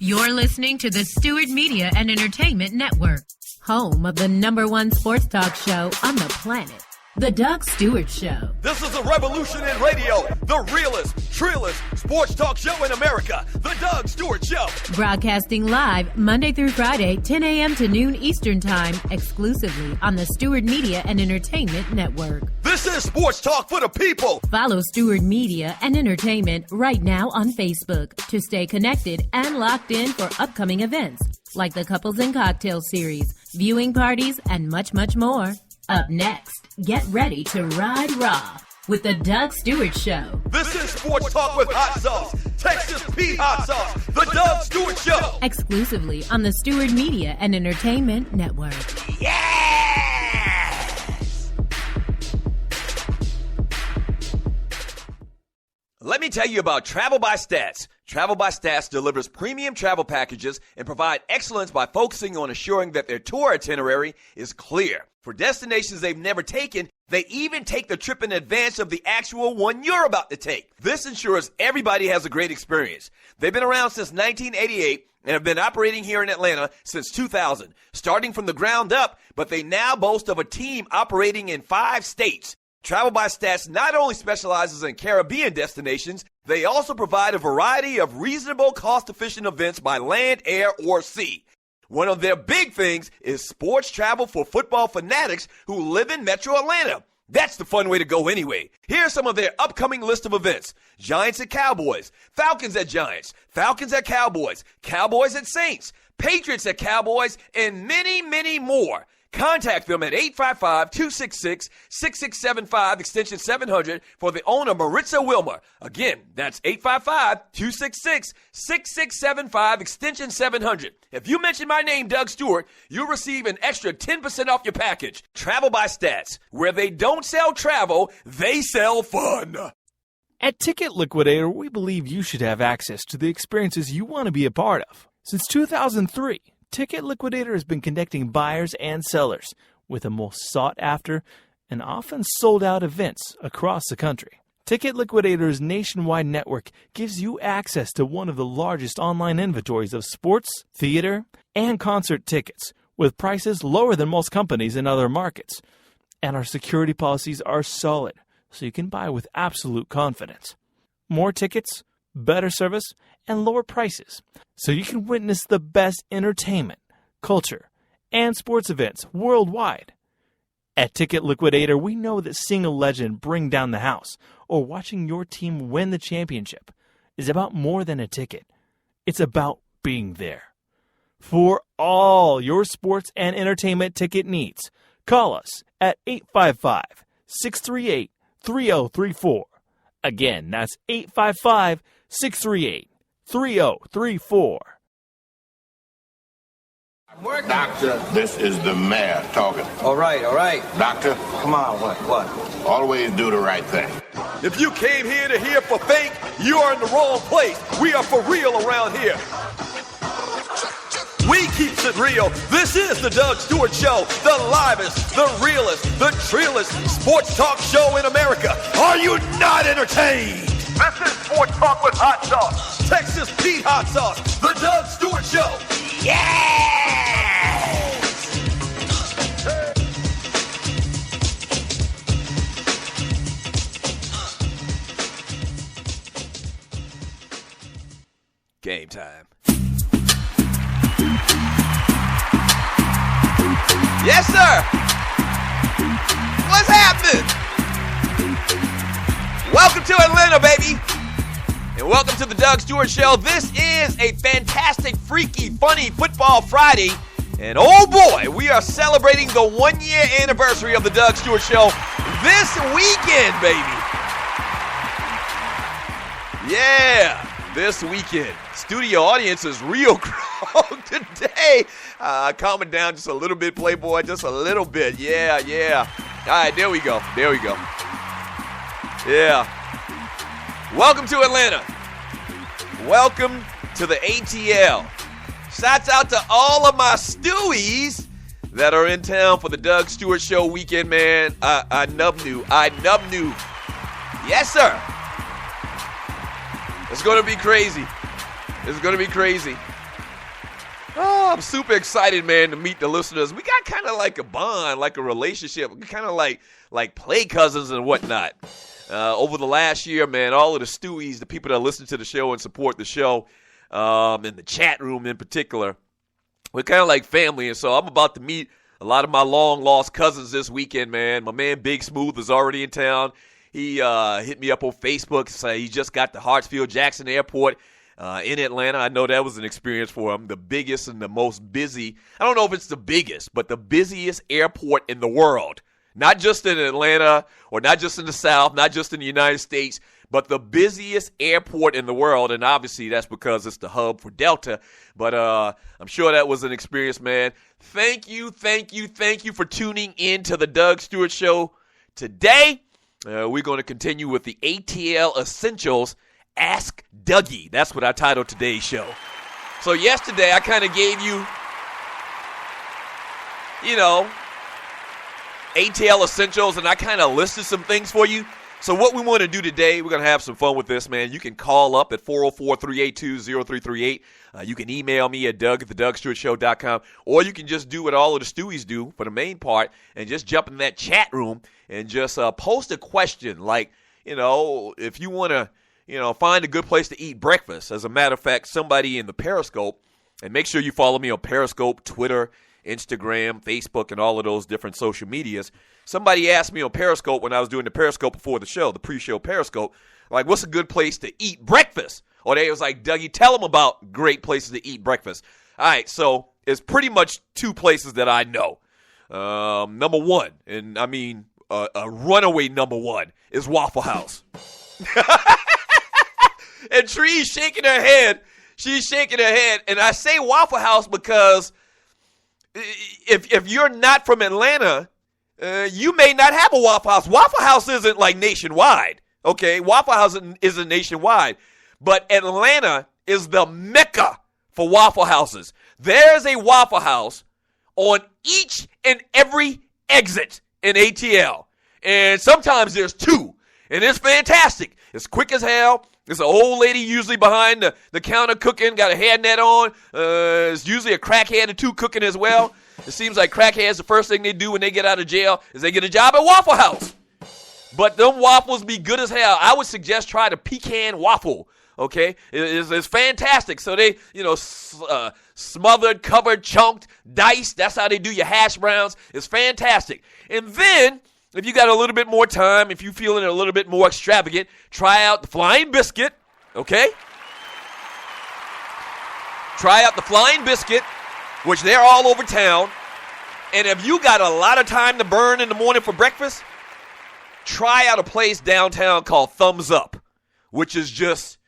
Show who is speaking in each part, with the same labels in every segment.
Speaker 1: You're listening to the Stewart Media and Entertainment Network, home of the #1 sports talk show on the planet, The Doug Stewart Show.
Speaker 2: This is a revolution in radio, the realest, trillest sports talk show in America, The Doug Stewart Show.
Speaker 1: Broadcasting live Monday through Friday, 10 a.m. to noon Eastern Time, exclusively on the Stewart Media and Entertainment Network.
Speaker 2: This is sports talk for the people.
Speaker 1: Follow Stewart Media and Entertainment right now on Facebook to stay connected and locked in for upcoming events like the Couples and Cocktail Series, viewing parties, and much, much more. Up next, get ready to ride raw with the Doug Stewart Show.
Speaker 2: This is sports talk with hot sauce, Texas Pete hot sauce, the Doug Stewart Show.
Speaker 1: Exclusively on the Stewart Media and Entertainment Network.
Speaker 2: Yes! Let me tell you about Travel by Stats. Travel by Stats delivers premium travel packages and provide excellence by focusing on assuring that their tour itinerary is clear. For destinations they've never taken, they even take the trip in advance of the actual one you're about to take. This ensures everybody has a great experience. They've been around since 1988 and have been operating here in Atlanta since 2000, starting from the ground up, but they now boast of a team operating in 5 states. Travel by Stats not only specializes in Caribbean destinations, they also provide a variety of reasonable, cost-efficient events by land, air, or sea. One of their big things is sports travel for football fanatics who live in Metro Atlanta. That's the fun way to go anyway. Here's some of their upcoming list of events. Giants at Cowboys, Falcons at Giants, Falcons at Cowboys, Cowboys at Saints, Patriots at Cowboys, and many, many more. Contact them at 855-266-6675, extension 700, for the owner, Maritza Wilmer. Again, that's 855-266-6675, extension 700. If you mention my name, Doug Stewart, you'll receive an extra 10% off your package. Travel by Stats. Where they don't sell travel, they sell fun.
Speaker 3: At Ticket Liquidator, we believe you should have access to the experiences you want to be a part of. Since 2003, Ticket Liquidator has been connecting buyers and sellers with the most sought-after and often sold-out events across the country. Ticket Liquidator's nationwide network gives you access to one of the largest online inventories of sports, theater, and concert tickets with prices lower than most companies in other markets. And our security policies are solid, so you can buy with absolute confidence. More tickets, better service, and lower prices, so you can witness the best entertainment, culture, and sports events worldwide. At Ticket Liquidator, we know that seeing a legend bring down the house or watching your team win the championship is about more than a ticket. It's about being there. For all your sports and entertainment ticket needs, call us at 855-638-3034. Again, that's 855-638-3034.
Speaker 4: Doctor, this is the mayor talking.
Speaker 5: All right.
Speaker 4: Doctor,
Speaker 5: Come on, what?
Speaker 4: always do the right thing.
Speaker 2: If you came here to hear for fake, you are in the wrong place. We are for real around here. We keeps it real. This is the Doug Stewart Show, the livest, the realest, the trillest sports talk show in America. Are you not entertained? This is Sports Talk with Hot Sauce, Texas Pete Hot Sauce, the Doug Stewart Show. Yes! Game time. Yes, sir. What's happening? Welcome to Atlanta, baby. And welcome to the Doug Stewart Show. This is a fantastic, freaky, funny Football Friday. And oh boy, we are celebrating the 1-year anniversary of the Doug Stewart Show this weekend, baby. Yeah, this weekend. Studio audience is real crowd today. Calm it down just a little bit, Playboy, just a little bit. Yeah. All right, there we go. Yeah. Welcome to Atlanta. Welcome to the ATL. Shouts out to all of my Stewies that are in town for the Doug Stewart Show weekend, man. I nub new. Yes, sir. It's going to be crazy. Oh, I'm super excited, man, to meet the listeners. We got kind of like a bond, like a relationship. We kind of like play cousins and whatnot. Over the last year, man, all of the Stewies, the people that listen to the show and support the show, in the chat room in particular, we're kind of like family. And so I'm about to meet a lot of my long-lost cousins this weekend, man. My man Big Smooth is already in town. He hit me up on Facebook, say he just got to Hartsfield-Jackson Airport in Atlanta. I know that was an experience for him. The biggest and the most busy, I don't know if it's the biggest, but the busiest airport in the world. Not just in Atlanta or not just in the South, not just in the United States, but the busiest airport in the world. And obviously that's because it's the hub for Delta. But I'm sure that was an experience, man. Thank you for tuning in to the Doug Stewart Show today. We're going to continue with the ATL Essentials Ask Dougie. That's what I titled today's show. So yesterday I kind of gave you, ATL Essentials, and I kind of listed some things for you. So what we want to do today, we're going to have some fun with this, man. You can call up at 404-382-0338. You can email me at doug@thedugstewartshow.com, or you can just do what all of the Stewies do for the main part and just jump in that chat room and just post a question like, if you want to, find a good place to eat breakfast. As a matter of fact, somebody in the Periscope, and make sure you follow me on Periscope, Twitter, Instagram, Facebook, and all of those different social medias. Somebody asked me on Periscope when I was doing the Periscope before the show, the pre-show Periscope, like, what's a good place to eat breakfast? Or they was like, Dougie, tell them about great places to eat breakfast. All right, so it's pretty much two places that I know. Number one, and I mean a runaway number one, is Waffle House. And Tree's shaking her head. She's shaking her head. And I say Waffle House because if you're not from Atlanta, you may not have a Waffle House. Waffle House isn't like nationwide, okay? Waffle House isn't nationwide. But Atlanta is the mecca for Waffle Houses. There's a Waffle House on each and every exit in ATL. And sometimes there's two. And it's fantastic. It's quick as hell. There's an old lady usually behind the counter cooking, got a hairnet on. It's usually a crackhead or two cooking as well. It seems like crackheads, the first thing they do when they get out of jail is they get a job at Waffle House. But them waffles be good as hell. I would suggest try the pecan waffle, okay? It's fantastic. So they, smothered, covered, chunked, diced. That's how they do your hash browns. It's fantastic. And then, if you got a little bit more time, if you're feeling a little bit more extravagant, try out the Flying Biscuit, okay? Try out the Flying Biscuit, which they're all over town. And if you got a lot of time to burn in the morning for breakfast, try out a place downtown called Thumbs Up, which is just,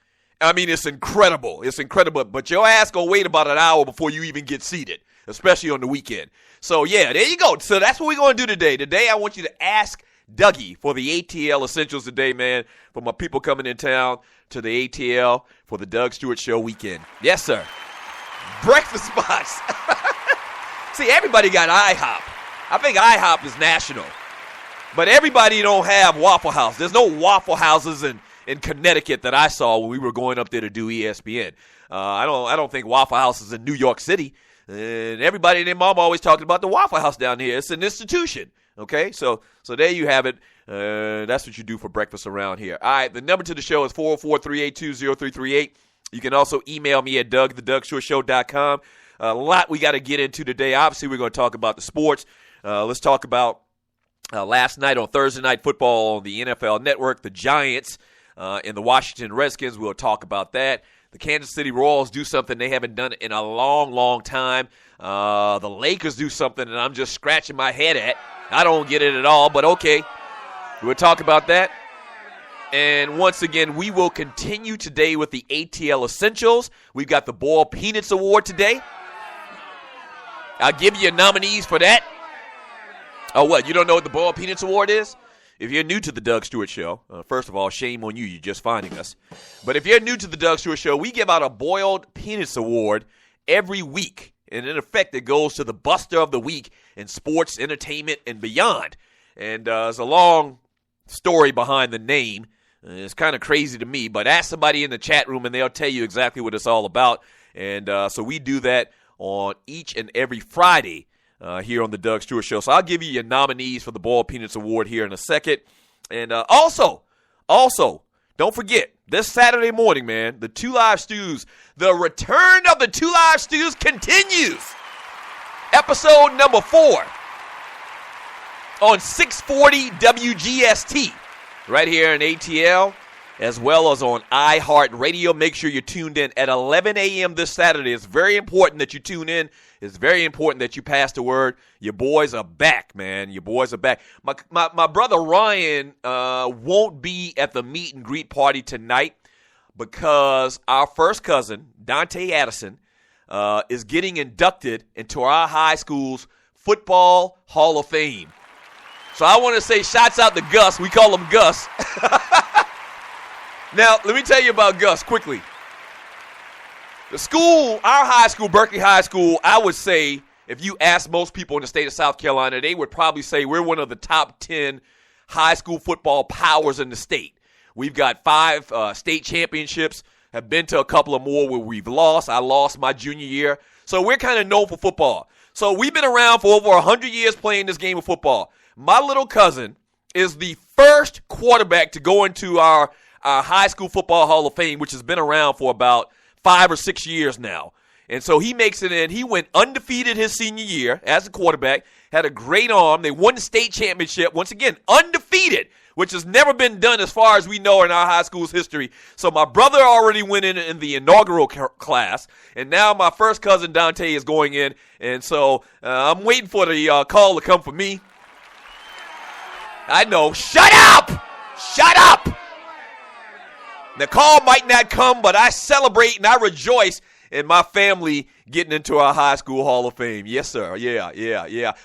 Speaker 2: it's incredible. It's incredible. But your ass gonna wait about an hour before you even get seated, especially on the weekend. So, yeah, there you go. So that's what we're going to do today. Today, I want you to ask Dougie for the ATL Essentials today, man, for my people coming in town to the ATL for the Doug Stewart Show weekend. Yes, sir. Breakfast spots. See, everybody got IHOP. I think IHOP is national. But everybody don't have Waffle House. There's no Waffle Houses in Connecticut that I saw when we were going up there to do ESPN. I don't think Waffle House is in New York City. And everybody and their mom always talking about the Waffle House down here. It's an institution, okay? So there you have it. That's what you do for breakfast around here. All right, the number to the show is 404-382-0338. You can also email me at doug@thedugstewartshow.com. A lot we got to get into today. Obviously, we're going to talk about the sports. Let's talk about last night on Thursday Night Football on the NFL Network, the Giants and the Washington Redskins. We'll talk about that. The Kansas City Royals do something they haven't done in a long, long time. The Lakers do something that I'm just scratching my head at. I don't get it at all, but okay. We'll talk about that. And once again, we will continue today with the ATL Essentials. We've got the Boiled Peanuts Award today. I'll give you your nominees for that. Oh, what? You don't know what the Boiled Peanuts Award is? If you're new to the Doug Stewart Show, first of all, shame on you. You're just finding us. But if you're new to the Doug Stewart Show, we give out a Boiled Peanuts Award every week. And in effect, it goes to the Buster of the Week in sports, entertainment, and beyond. And there's a long story behind the name. It's kind of crazy to me, but ask somebody in the chat room and they'll tell you exactly what it's all about. And so we do that on each and every Friday here on the Doug Stewart Show. So I'll give you your nominees for the Boiled Peanuts Award here in a second. And also, don't forget, this Saturday morning, man, the Two Live Stews, the return of the Two Live Stews continues. Episode number 4 on 640 WGST right here in ATL, as well as on iHeartRadio. Make sure you're tuned in at 11 a.m. this Saturday. It's very important that you tune in. It's very important that you pass the word. Your boys are back, man. Your boys are back. My brother Ryan won't be at the meet and greet party tonight because our first cousin, Dante Addison, is getting inducted into our high school's Football Hall of Fame. So I want to say shouts out to Gus. We call him Gus. Now, let me tell you about Gus quickly. The school, our high school, Berkeley High School, I would say, if you ask most people in the state of South Carolina, they would probably say we're one of the top 10 high school football powers in the state. We've got 5 state championships, have been to a couple of more where we've lost. I lost my junior year. So we're kind of known for football. So we've been around for over 100 years playing this game of football. My little cousin is the first quarterback to go into our high school football Hall of Fame, which has been around for about 5 or 6 years now. And so he makes it in. He went undefeated his senior year as a quarterback, had a great arm. They won the state championship. Once again, undefeated, which has never been done as far as we know in our high school's history. So my brother already went in the inaugural class, and now my first cousin Dante is going in. And so I'm waiting for the call to come for me. I know. Shut up! Shut up! The call might not come, but I celebrate and I rejoice in my family getting into our high school Hall of Fame. Yes, sir. Yeah.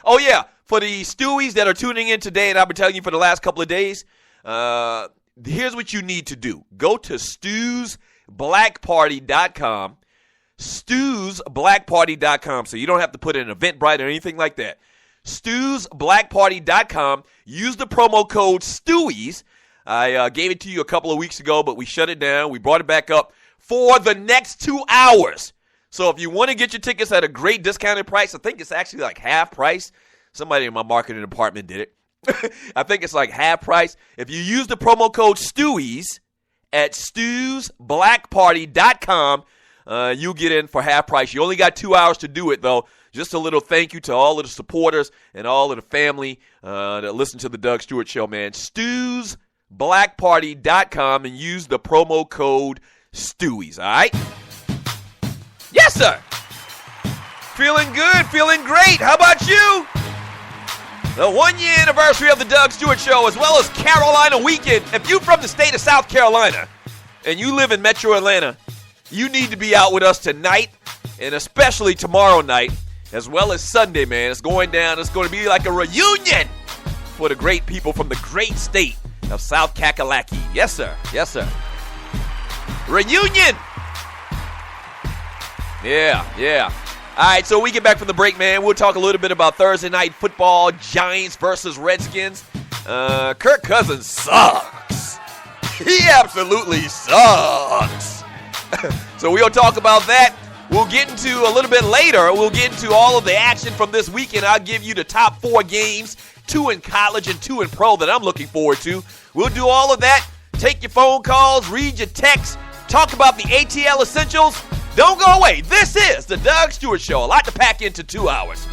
Speaker 2: Oh, yeah. For the Stewies that are tuning in today, and I've been telling you for the last couple of days, here's what you need to do. Go to stewsblackparty.com. stewsblackparty.com. So you don't have to put in Eventbrite or anything like that. stewsblackparty.com. Use the promo code STEWIES. I gave it to you a couple of weeks ago, but we shut it down. We brought it back up for the next 2 hours. So if you want to get your tickets at a great discounted price, I think it's actually like half price. Somebody in my marketing department did it. I think it's like half price. If you use the promo code STEWIES at stewsblackparty.com, you'll get in for half price. You only got 2 hours to do it, though. Just a little thank you to all of the supporters and all of the family that listen to the Doug Stewart Show, man. stewsblackparty.com and use the promo code STEWIES, all right? Yes, sir. Feeling good, feeling great. How about you? The 1-year anniversary of the Doug Stewart Show, as well as Carolina Weekend. If you're from the state of South Carolina and you live in Metro Atlanta, you need to be out with us tonight and especially tomorrow night, as well as Sunday, man. It's going down. It's going to be like a reunion for the great people from the great state of South Kakalaki. Yes, sir. Yes, sir. Reunion. Yeah. All right, so we get back from the break, man. We'll talk a little bit about Thursday night football, Giants versus Redskins. Kirk Cousins sucks. He absolutely sucks. So we'll talk about that. We'll get into a little bit later. We'll get into all of the action from this weekend. I'll give you the top 4 games, 2 in college and 2 in pro that I'm looking forward to. We'll do all of that. Take your phone calls, read your texts, talk about the ATL Essentials. Don't go away. This is the Doug Stewart Show. A lot to pack into 2 hours.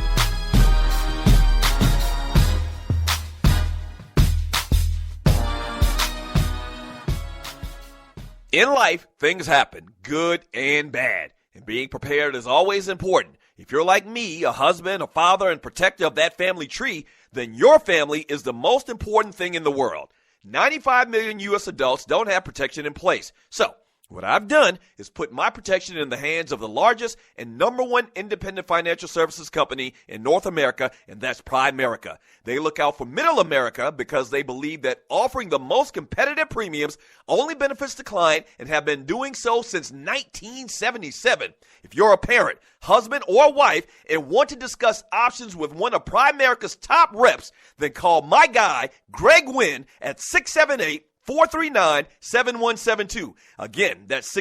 Speaker 2: In life, things happen, good and bad. And being prepared is always important. If you're like me, a husband, a father, and protector of that family tree, then your family is the most important thing in the world. 95 million U.S. adults don't have protection in place. So, what I've done is put my protection in the hands of the largest and #1 independent financial services company in North America, and that's Primerica. They look out for middle America because they believe that offering the most competitive premiums only benefits the client and have been doing so since 1977. If you're a parent, husband, or wife and want to discuss options with one of Primerica's top reps, then call my guy, Greg Wynn, at 678-439-7172. Again, that's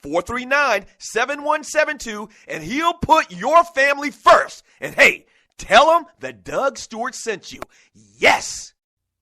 Speaker 2: 439-7172, and he'll put your family first. And hey, tell him that Doug Stewart sent you. Yes!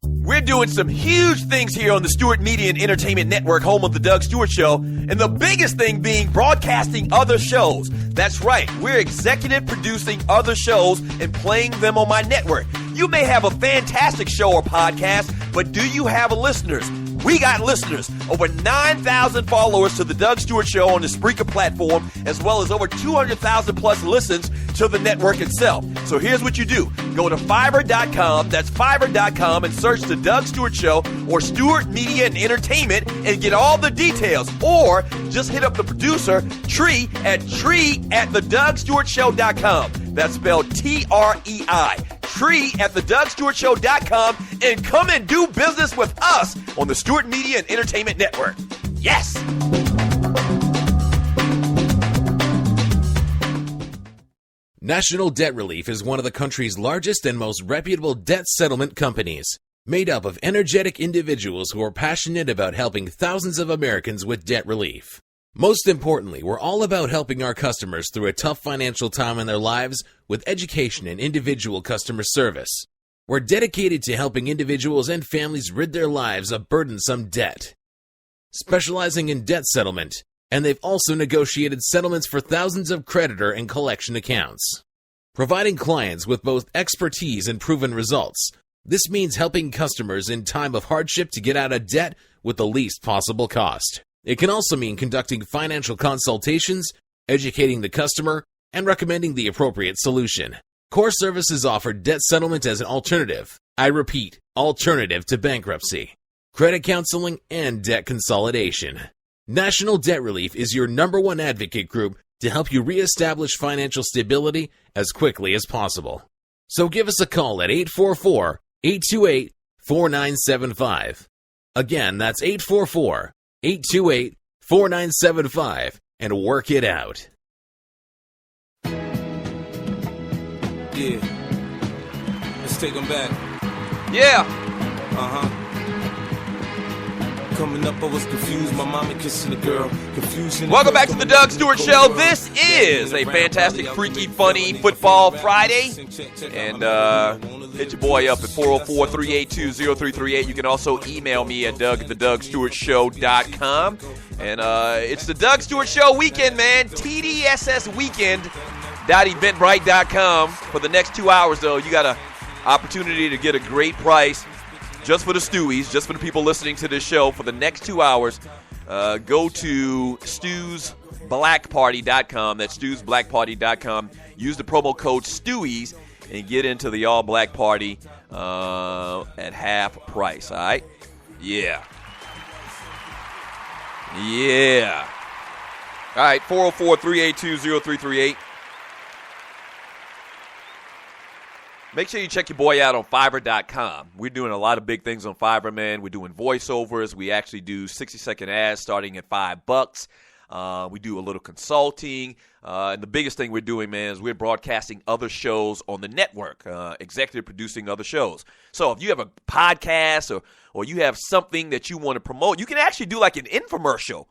Speaker 2: We're doing some huge things here on the Stewart Media and Entertainment Network, home of the Doug Stewart Show, and the biggest thing being broadcasting other shows. That's right, we're executive producing other shows and playing them on my network. You may have a fantastic show or podcast, but do you have listeners? We got listeners. Over 9,000 followers to the Doug Stewart Show on the Spreaker platform, as well as over 200,000 plus listens to the network itself. So here's what you do. Go to Fiverr.com, that's Fiverr.com, and search the Doug Stewart Show or Stewart Media and Entertainment and get all the details. Or just hit up the producer, Tree at TheDougStewartShow.com. That's spelled Trei. Tree at TheDougStewartShow.com, and come and do business with us on the Stewart Media and Entertainment Network. Yes!
Speaker 5: National Debt Relief is one of the country's largest and most reputable debt settlement companies, made up of energetic individuals who are passionate about helping thousands of Americans with debt relief. Most importantly, we're all about helping our customers through a tough financial time in their lives with education and individual customer service. We're dedicated to helping individuals and families rid their lives of burdensome debt, specializing in debt settlement, and they've also negotiated settlements for thousands of creditor and collection accounts. Providing clients with both expertise and proven results, this means helping customers in time of hardship to get out of debt with the least possible cost. It can also mean conducting financial consultations, educating the customer, and recommending the appropriate solution. Core services offer debt settlement as an alternative. I repeat, alternative to bankruptcy, credit counseling, and debt consolidation. National Debt Relief is your #1 advocate group to help you reestablish financial stability as quickly as possible. So give us a call at 844-828-4975. Again, that's 844-828-4975, and work it out.
Speaker 6: Yeah. Let's take them back.
Speaker 2: Yeah!
Speaker 6: Coming up, I was confused. My mama kissing a girl. Confusion.
Speaker 2: Welcome back to the Doug Stewart Show. This is a fantastic, freaky, funny Football Friday. And hit your boy up at 404-382-0338. You can also email me at doug@thedougstewartshow.com. And it's the Doug Stewart Show weekend, man. TDSSweekend.eventbrite.com. For the next 2 hours, though, you got an opportunity to get a great price just for the Stewies, just for the people listening to this show. For the next 2 hours, go to stewsblackparty.com. That's stewsblackparty.com. Use the promo code Stewies and get into the all-black party at half price, all right? Yeah. Yeah. All right, 404-382-0338. Make sure you check your boy out on Fiverr.com. We're doing a lot of big things on Fiverr, man. We're doing voiceovers. We actually do 60-second ads starting at $5. We do a little consulting. And the biggest thing we're doing, man, is we're broadcasting other shows on the network, executive producing other shows. So if you have a podcast or you have something that you want to promote, you can actually do like an infomercial.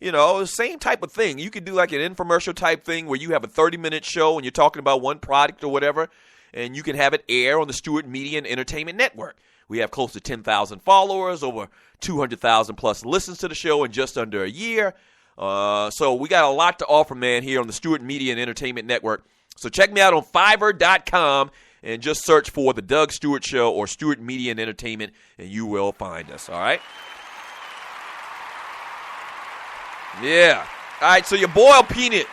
Speaker 2: You know, same type of thing. You could do like an infomercial type thing where you have a 30-minute show and you're talking about one product or whatever, and you can have it air on the Stewart Media and Entertainment Network. We have close to 10,000 followers, over 200,000 plus listens to the show in just under a year. So we got a lot to offer, man, here on the Stewart Media and Entertainment Network. So check me out on Fiverr.com and just search for The Doug Stewart Show or Stewart Media and Entertainment, and you will find us, all right? Yeah. All right, so your Boiled Peanut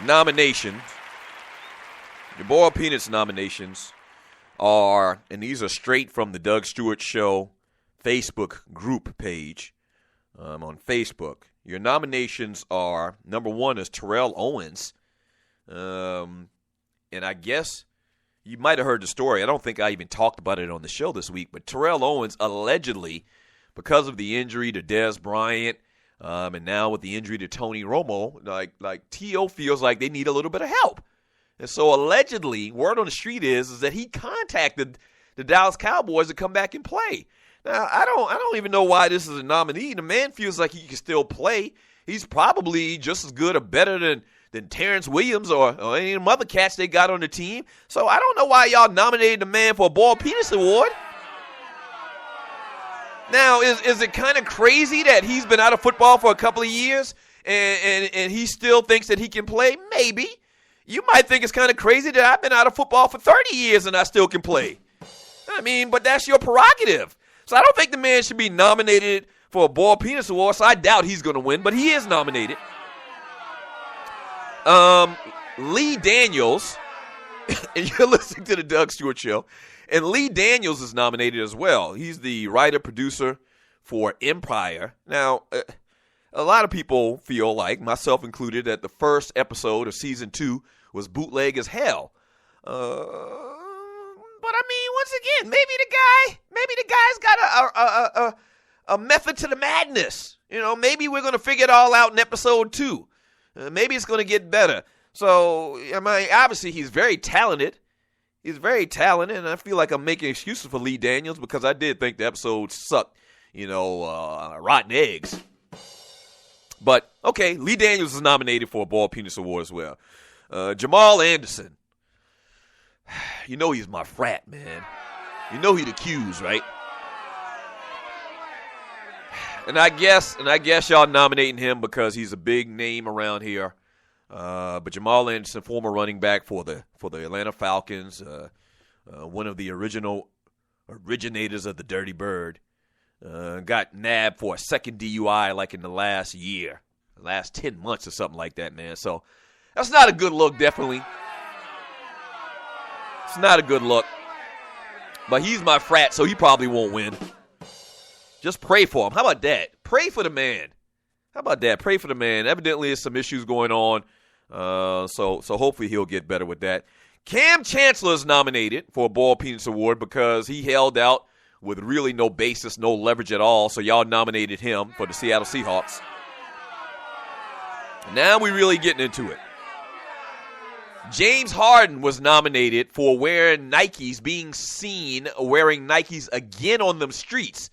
Speaker 2: nominations. Your Boiled Peanuts nominations are, and these are straight from the Doug Stewart Show Facebook group page on Facebook. Your nominations are, number one is Terrell Owens. And I guess you might have heard the story. I don't think I even talked about it on the show this week, but Terrell Owens allegedly, because of the injury to Dez Bryant, and now with the injury to Tony Romo, like T.O. feels like they need a little bit of help. And so allegedly, word on the street is that he contacted the Dallas Cowboys to come back and play. Now, I don't even know why this is a nominee. The man feels like he can still play. He's probably just as good or better than Terrence Williams or any of them other cats they got on the team. So I don't know why y'all nominated the man for a Ball Penis Award. Now, is it kind of crazy that he's been out of football for a couple of years and he still thinks that he can play? Maybe. You might think it's kind of crazy that I've been out of football for 30 years and I still can play. I mean, but that's your prerogative. So I don't think the man should be nominated for a Ball Penis Award, so I doubt he's going to win, but he is nominated. Lee Daniels, and you're listening to the Doug Stewart Show, and Lee Daniels is nominated as well. He's the writer-producer for Empire. Now, a lot of people feel like, myself included, that the first episode of Season 2 was bootleg as hell. But I mean, once again, maybe the guy's got a method to the madness. You know, maybe we're going to figure it all out in episode 2. Maybe it's going to get better. So, I mean, obviously he's very talented. He's very talented, and I feel like I'm making excuses for Lee Daniels because I did think the episode sucked, rotten eggs. But, okay, Lee Daniels is nominated for a Ball Penis Award as well. Jamal Anderson. You know he's my frat, man. You know he the Q's, right? And I guess y'all nominating him because he's a big name around here. But Jamal Anderson, former running back for the Atlanta Falcons, one of the originators of the Dirty Bird, got nabbed for a second DUI like in the last 10 months or something like that, man. So that's not a good look, definitely. It's not a good look. But he's my frat, so he probably won't win. Just pray for him. How about that? Pray for the man. How about that? Pray for the man. Evidently, there's some issues going on. So hopefully he'll get better with that. Cam Chancellor is nominated for a Ball Penis Award because he held out with really no basis, no leverage at all. So y'all nominated him for the Seattle Seahawks. Now we're really getting into it. James Harden was nominated for being seen wearing Nikes again on them streets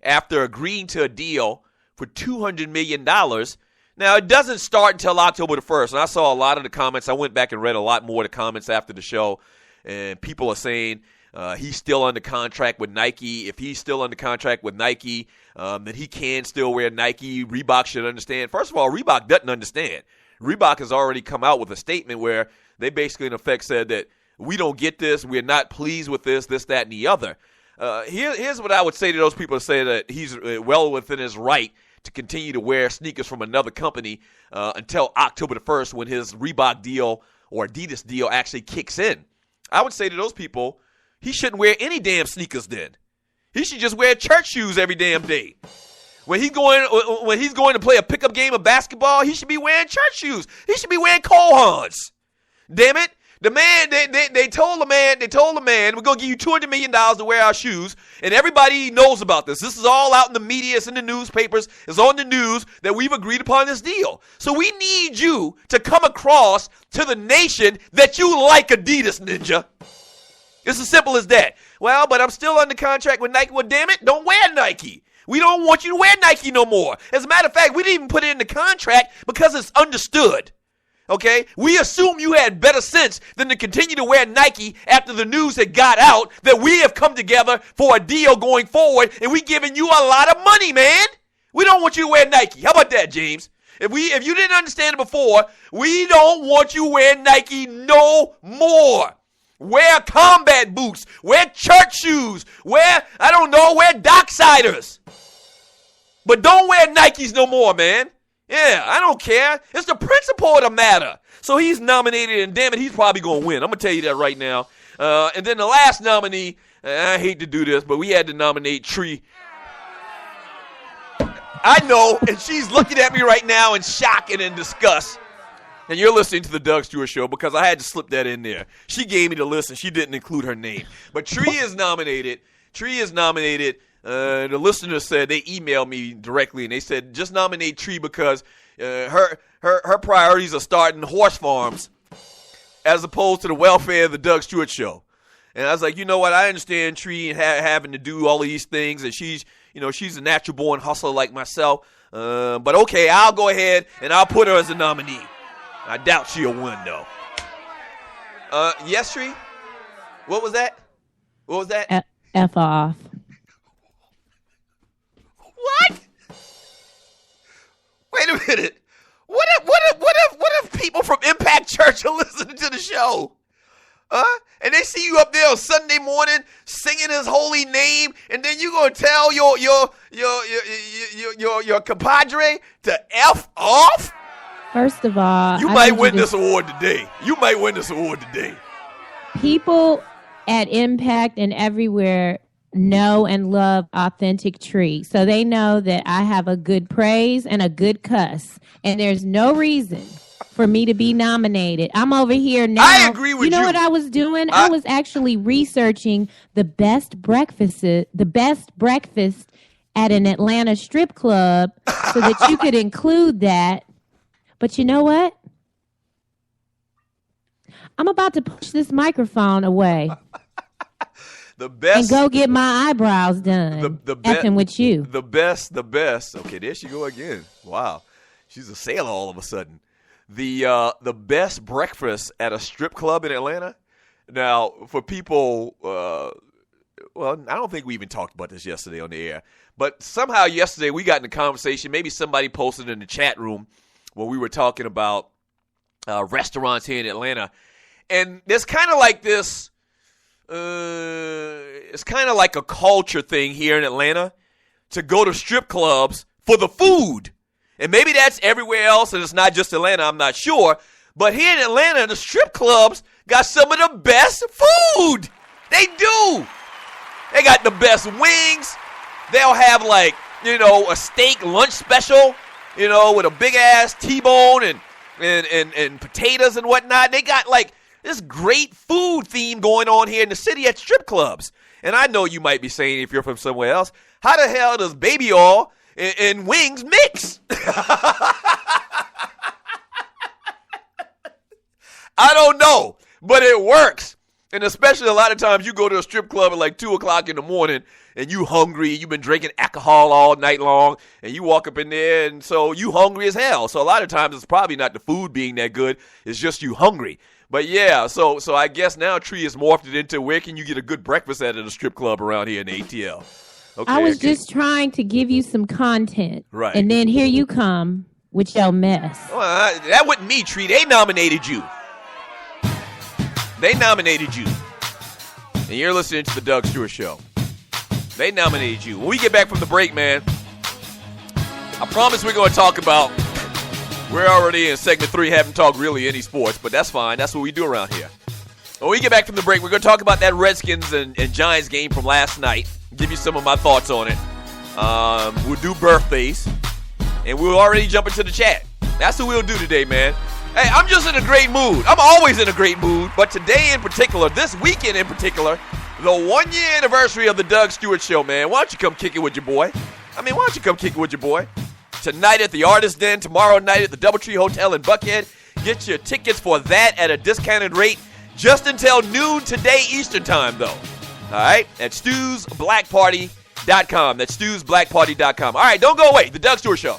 Speaker 2: after agreeing to a deal for $200 million. Now, it doesn't start until October the 1st, and I saw a lot of the comments. I went back and read a lot more of the comments after the show, and people are saying he's still under contract with Nike. If he's still under contract with Nike, then he can still wear Nike. Reebok should understand. First of all, Reebok doesn't understand. Reebok has already come out with a statement where they basically, in effect, said that we don't get this, we're not pleased with this, that, and the other. Here's what I would say to those people that say that he's well within his right to continue to wear sneakers from another company until October the 1st when his Reebok deal or Adidas deal actually kicks in. I would say to those people, he shouldn't wear any damn sneakers then. He should just wear church shoes every damn day. When he's going to play a pickup game of basketball, he should be wearing church shoes. He should be wearing Cole Haans. Damn it. The man, they told the man, we're going to give you $200 million to wear our shoes, and everybody knows about this. This is all out in the media, it's in the newspapers, it's on the news that we've agreed upon this deal. So we need you to come across to the nation that you like Adidas, ninja. It's as simple as that. Well, but I'm still under contract with Nike. Well, damn it, don't wear Nike. We don't want you to wear Nike no more. As a matter of fact, we didn't even put it in the contract because it's understood. Okay? We assume you had better sense than to continue to wear Nike after the news had got out that we have come together for a deal going forward and we giving you a lot of money, man. We don't want you to wear Nike. How about that, James? If you didn't understand it before, we don't want you wearing Nike no more. Wear combat boots. Wear church shoes. Wear Docksiders. But don't wear Nikes no more, man. Yeah, I don't care. It's the principle of the matter. So he's nominated, and damn it, he's probably going to win. I'm going to tell you that right now. And then the last nominee, I hate to do this, but we had to nominate Tree. I know, and she's looking at me right now in shock and in disgust. And you're listening to the Doug Stewart Show because I had to slip that in there. She gave me the list, and she didn't include her name. But Tree is nominated. The listener said, they emailed me directly, and they said, just nominate Tree because her priorities are starting horse farms as opposed to the welfare of the Doug Stewart Show. And I was like, you know what? I understand Tree having to do all of these things, and she's a natural born hustler like myself. But okay, I'll go ahead and I'll put her as a nominee. I doubt she'll win though. Yes, Tree? What was that?
Speaker 1: F off.
Speaker 2: What? Wait a minute. What if people from Impact Church are listening to the show? And they see you up there on Sunday morning singing his holy name, and then you gonna tell your compadre to F off?
Speaker 1: First of all,
Speaker 2: you might win this award today.
Speaker 1: People at Impact and everywhere know and love Authentic Tree. So they know that I have a good praise and a good cuss. And there's no reason for me to be nominated. I'm over here now.
Speaker 2: I agree with you.
Speaker 1: You know what I was doing? I was actually researching the best breakfast at an Atlanta strip club so that you could include that. But you know what? I'm about to push this microphone away.
Speaker 2: The best.
Speaker 1: And go get my eyebrows done. Effing with you.
Speaker 2: The best. Okay, there she go again. Wow. She's a sailor all of a sudden. The best breakfast at a strip club in Atlanta. Now, for people, well, I don't think we even talked about this yesterday on the air. But somehow yesterday we got in a conversation. Maybe somebody posted in the chat room when we were talking about restaurants here in Atlanta. And there's kind of like this. It's kind of like a culture thing here in Atlanta to go to strip clubs for the food. And maybe that's everywhere else, and it's not just Atlanta, I'm not sure. But here in Atlanta, the strip clubs got some of the best food. They do. They got the best wings. They'll have a steak lunch special, with a big-ass T-bone and potatoes and whatnot. They got this great food theme going on here in the city at strip clubs. And I know you might be saying, if you're from somewhere else, how the hell does baby oil and wings mix? I don't know, but it works. And especially a lot of times you go to a strip club at 2 o'clock in the morning and you hungry, you've been drinking alcohol all night long, and you walk up in there and so you hungry as hell. So a lot of times it's probably not the food being that good, it's just you hungry. But yeah, so I guess now Tree has morphed it into where can you get a good breakfast at a strip club around here in ATL. Okay,
Speaker 1: I was just trying to give you some content.
Speaker 2: Right.
Speaker 1: And then here you come with your mess.
Speaker 2: Well, that wasn't me, Tree. They nominated you. And you're listening to the Doug Stewart Show. They nominated you. When we get back from the break, man, I promise we're going to talk about, we're already in segment 3, haven't talked really any sports, but that's fine. That's what we do around here. When we get back from the break, we're going to talk about that Redskins and Giants game from last night. Give you some of my thoughts on it. We'll do birthdays, and we'll already jump into the chat. That's what we'll do today, man. Hey, I'm just in a great mood. I'm always in a great mood, but today in particular, this weekend in particular, the 1-year anniversary of the Doug Stewart Show, man. Why don't you come kick it with your boy? Tonight at the Artist Den, tomorrow night at the Doubletree Hotel in Buckhead. Get your tickets for that at a discounted rate just until noon today Eastern time, though. All right? At StewsBlackParty.com. That's StewsBlackParty.com. All right, don't go away. The Doug Stewart Show.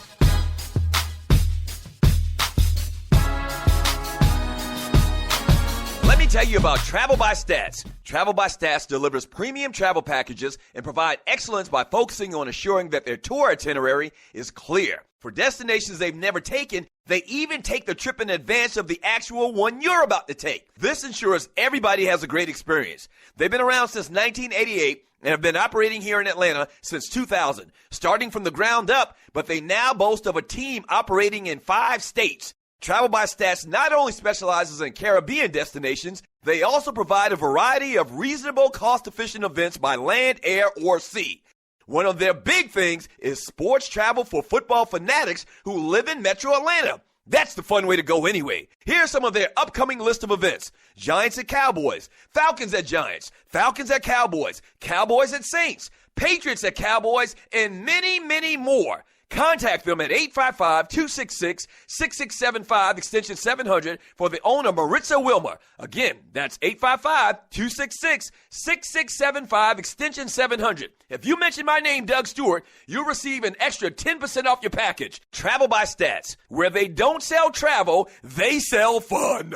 Speaker 2: Let me tell you about Travel by Stats. Travel by Stats delivers premium travel packages and provide excellence by focusing on assuring that their tour itinerary is clear. For destinations they've never taken, they even take the trip in advance of the actual one you're about to take. This ensures everybody has a great experience. They've been around since 1988 and have been operating here in Atlanta since 2000, starting from the ground up, but they now boast of a team operating in 5 states. Travel by Stats not only specializes in Caribbean destinations, they also provide a variety of reasonable, cost-efficient events by land, air, or sea. One of their big things is sports travel for football fanatics who live in Metro Atlanta. That's the fun way to go anyway. Here's some of their upcoming list of events. Giants at Cowboys, Falcons at Giants, Falcons at Cowboys, Cowboys at Saints, Patriots at Cowboys, and many, many more. Contact them at 855-266-6675, extension 700, for the owner, Maritza Wilmer. Again, that's 855-266-6675, extension 700. If you mention my name, Doug Stewart, you'll receive an extra 10% off your package. Travel by Stats. Where they don't sell travel, they sell fun.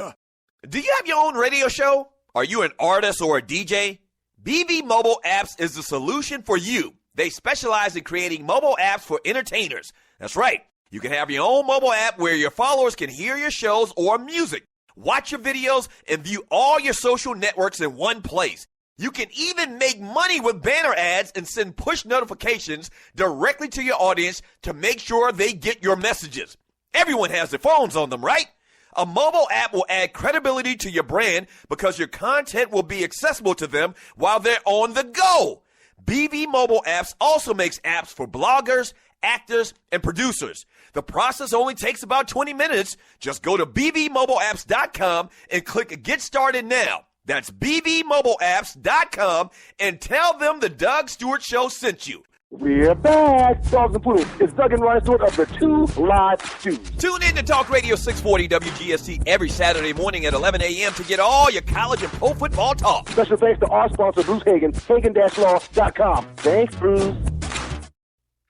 Speaker 2: Do you have your own radio show? Are you an artist or a DJ? BB Mobile Apps is the solution for you. They specialize in creating mobile apps for entertainers. That's right. You can have your own mobile app where your followers can hear your shows or music, watch your videos, and view all your social networks in one place. You can even make money with banner ads and send push notifications directly to your audience to make sure they get your messages. Everyone has their phones on them, right? A mobile app will add credibility to your brand because your content will be accessible to them while they're on the go. BV Mobile Apps also makes apps for bloggers, actors, and producers. The process only takes about 20 minutes. Just go to bvmobileapps.com and click Get Started Now. That's bvmobileapps.com and tell them the Doug Stewart Show sent you.
Speaker 7: We're back. Dogs and Poodles. It's Doug and Ryan Stewart of the Two Live Stews.
Speaker 2: Tune in to Talk Radio 640 WGST every Saturday morning at 11 a.m. to get all your college and pro football talk.
Speaker 7: Special thanks to our sponsor, Bruce Hagen, Hagen-Law.com. Thanks, Bruce.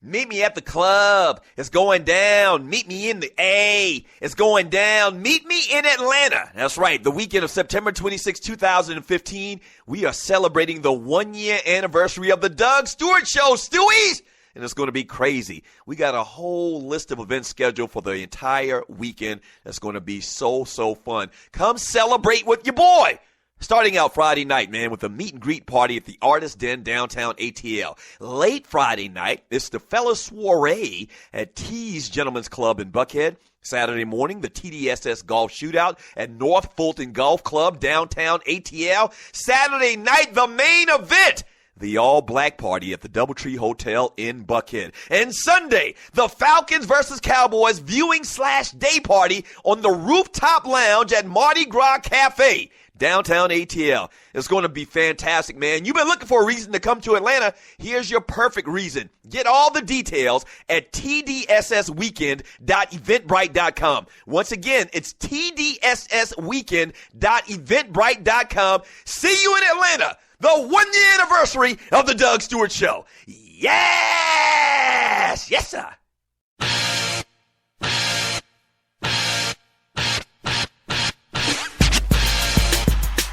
Speaker 2: Meet me at the club. It's going down. Meet me in the A. It's going down. Meet me in Atlanta. That's right. The weekend of September 26, 2015, we are celebrating the 1-year anniversary of the Doug Stewart Show, Stewies. And it's going to be crazy. We got a whole list of events scheduled for the entire weekend. That's going to be so fun. Come celebrate with your boy. Starting out Friday night, man, with a meet and greet party at the Artist Den downtown ATL. Late Friday night, it's the Fellas Soiree at T's Gentlemen's Club in Buckhead. Saturday morning, the TDSS Golf Shootout at North Fulton Golf Club downtown ATL. Saturday night, the main event, the all-black party at the Doubletree Hotel in Buckhead. And Sunday, the Falcons versus Cowboys viewing/day party on the rooftop lounge at Mardi Gras Cafe, downtown ATL. It's going to be fantastic, man. You've been looking for a reason to come to Atlanta. Here's your perfect reason. Get all the details at tdssweekend.eventbrite.com. Once again, it's tdssweekend.eventbrite.com. See you in Atlanta. The 1-year anniversary of the Doug Stewart Show. Yes! Yes, sir.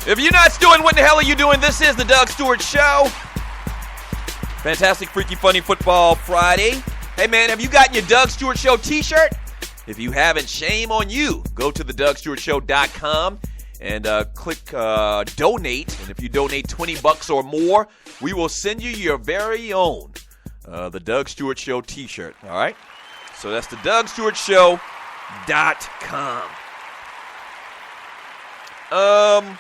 Speaker 2: If you're not doing, what the hell are you doing? This is the Doug Stewart Show. Fantastic, freaky, funny football Friday. Hey, man, have you gotten your Doug Stewart Show t-shirt? If you haven't, shame on you. Go to thedougstewartshow.com and click donate. And if you donate $20 or more, we will send you your very own the Doug Stewart Show t-shirt. All right? So that's thedougstewartshow.com.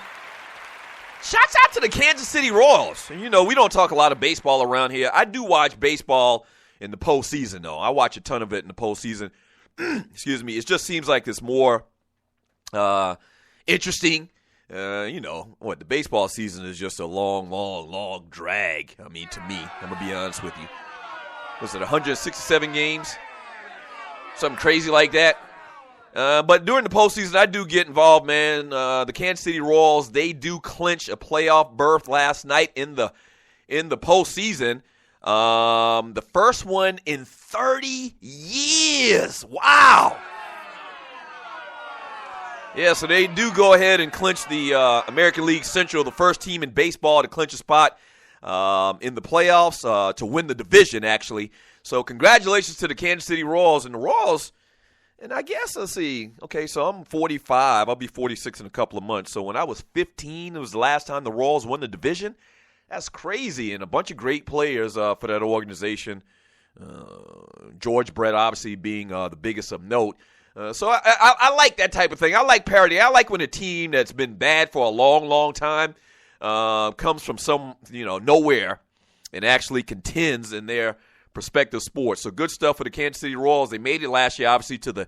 Speaker 2: Shouts out to the Kansas City Royals. And, you know, we don't talk a lot of baseball around here. I do watch baseball in the postseason, though. I watch a ton of it in the postseason. Excuse me. It just seems like it's more interesting. You know, the baseball season is just a long drag. I mean, to me, I'm going to be honest with you. Was it 167 games? Something crazy like that? But during the postseason, I do get involved, man. The Kansas City Royals, they do clinch a playoff berth last night in the postseason. The first one in 30 years. Wow. Yeah, so they do go ahead and clinch the American League Central, the first team in baseball to clinch a spot in the playoffs, to win the division, actually. So congratulations to the Kansas City Royals. And the Royals, and I guess, let's see, okay, so I'm 45. I'll be 46 in a couple of months. So when I was 15, it was the last time the Royals won the division. That's crazy, and a bunch of great players for that organization. George Brett obviously being the biggest of note. So I like that type of thing. I like parity. I like when a team that's been bad for a long time comes from some, nowhere and actually contends in their prospective sports. So good stuff for the Kansas City Royals. They made it last year, obviously, to the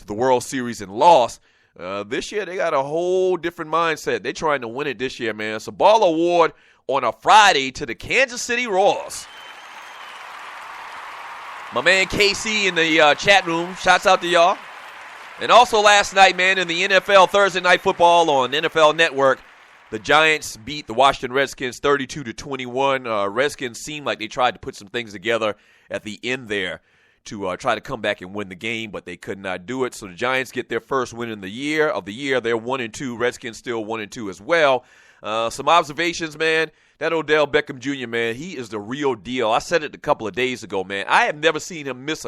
Speaker 2: World Series and lost. This year, they got a whole different mindset. They're trying to win it this year, man. So ball award on a Friday to the Kansas City Royals. My man KC in the chat room. Shouts out to y'all. And also last night, man, in the NFL Thursday Night Football on NFL Network, the Giants beat the Washington Redskins 32-21. Redskins seemed like they tried to put some things together at the end there to try to come back and win the game, but they could not do it. So the Giants get their first win in the year. They're 1-2. Redskins still 1-2 as well. Some observations, man. That Odell Beckham Jr., man, he is the real deal. I said it a couple of days ago, man. I have never seen him miss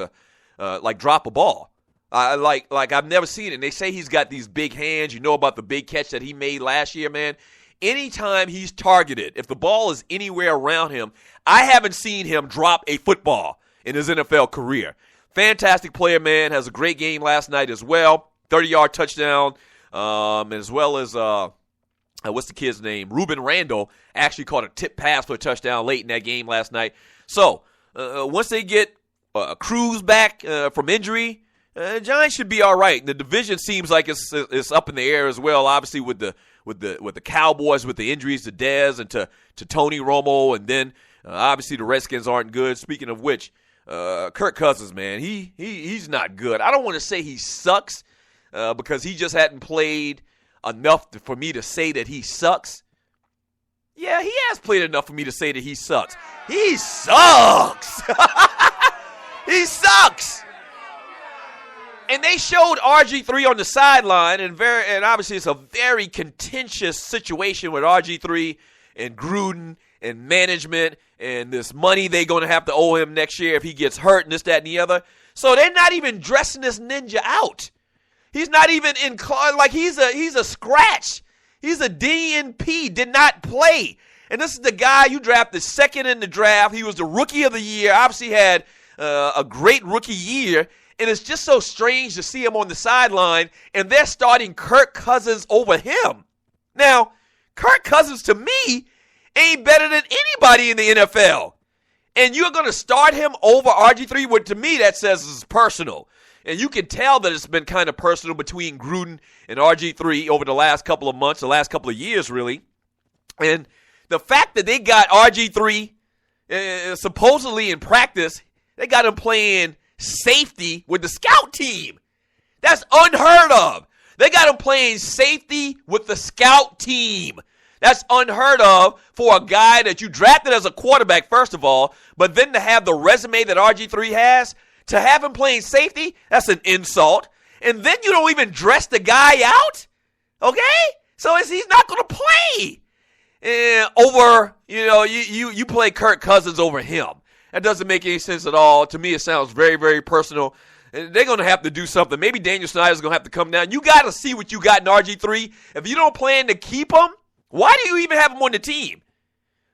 Speaker 2: drop a ball. I've never seen it. And they say he's got these big hands. You know about the big catch that he made last year, man. Anytime he's targeted, if the ball is anywhere around him, I haven't seen him drop a football in his NFL career. Fantastic player, man. Has a great game last night as well. 30-yard touchdown, as well as what's the kid's name? Ruben Randall actually caught a tip pass for a touchdown late in that game last night. So once they get Cruz back from injury, the Giants should be all right. The division seems like it's up in the air as well. Obviously with the Cowboys with the injuries to Dez and to Tony Romo, and then obviously the Redskins aren't good. Speaking of which, Kirk Cousins, man, he's not good. I don't want to say he sucks because he just hadn't played enough for me to say that he sucks. Yeah, he has played enough for me to say that he sucks. He sucks. He sucks. And they showed RG3 on the sideline, and obviously it's a very contentious situation with RG3 and Gruden and management and this money they're going to have to owe him next year if he gets hurt and this, that, and the other. So they're not even dressing this ninja out. He's not even in, like he's a scratch. He's a DNP, did not play. And this is the guy you drafted second in the draft. He was the rookie of the year, obviously had a great rookie year. And it's just so strange to see him on the sideline, and they're starting Kirk Cousins over him. Now, Kirk Cousins, to me, ain't better than anybody in the NFL. And you're going to start him over RG3, what to me that says is personal. And you can tell that it's been kind of personal between Gruden and RG3 over the last couple of months, the last couple of years, really. And the fact that they got RG3 supposedly in practice, they got him playing safety with the scout team. That's unheard of. They got him playing safety with the scout team. That's unheard of for a guy that you drafted as a quarterback, first of all, but then to have the resume that RG3 has, to have him playing safety, that's an insult. And then you don't even dress the guy out? Okay? So he's not going to play over, you play Kirk Cousins over him. That doesn't make any sense at all. To me, it sounds very, very personal. And they're going to have to do something. Maybe Daniel Snyder's going to have to come down. You got to see what you got in RG3. If you don't plan to keep him, why do you even have him on the team?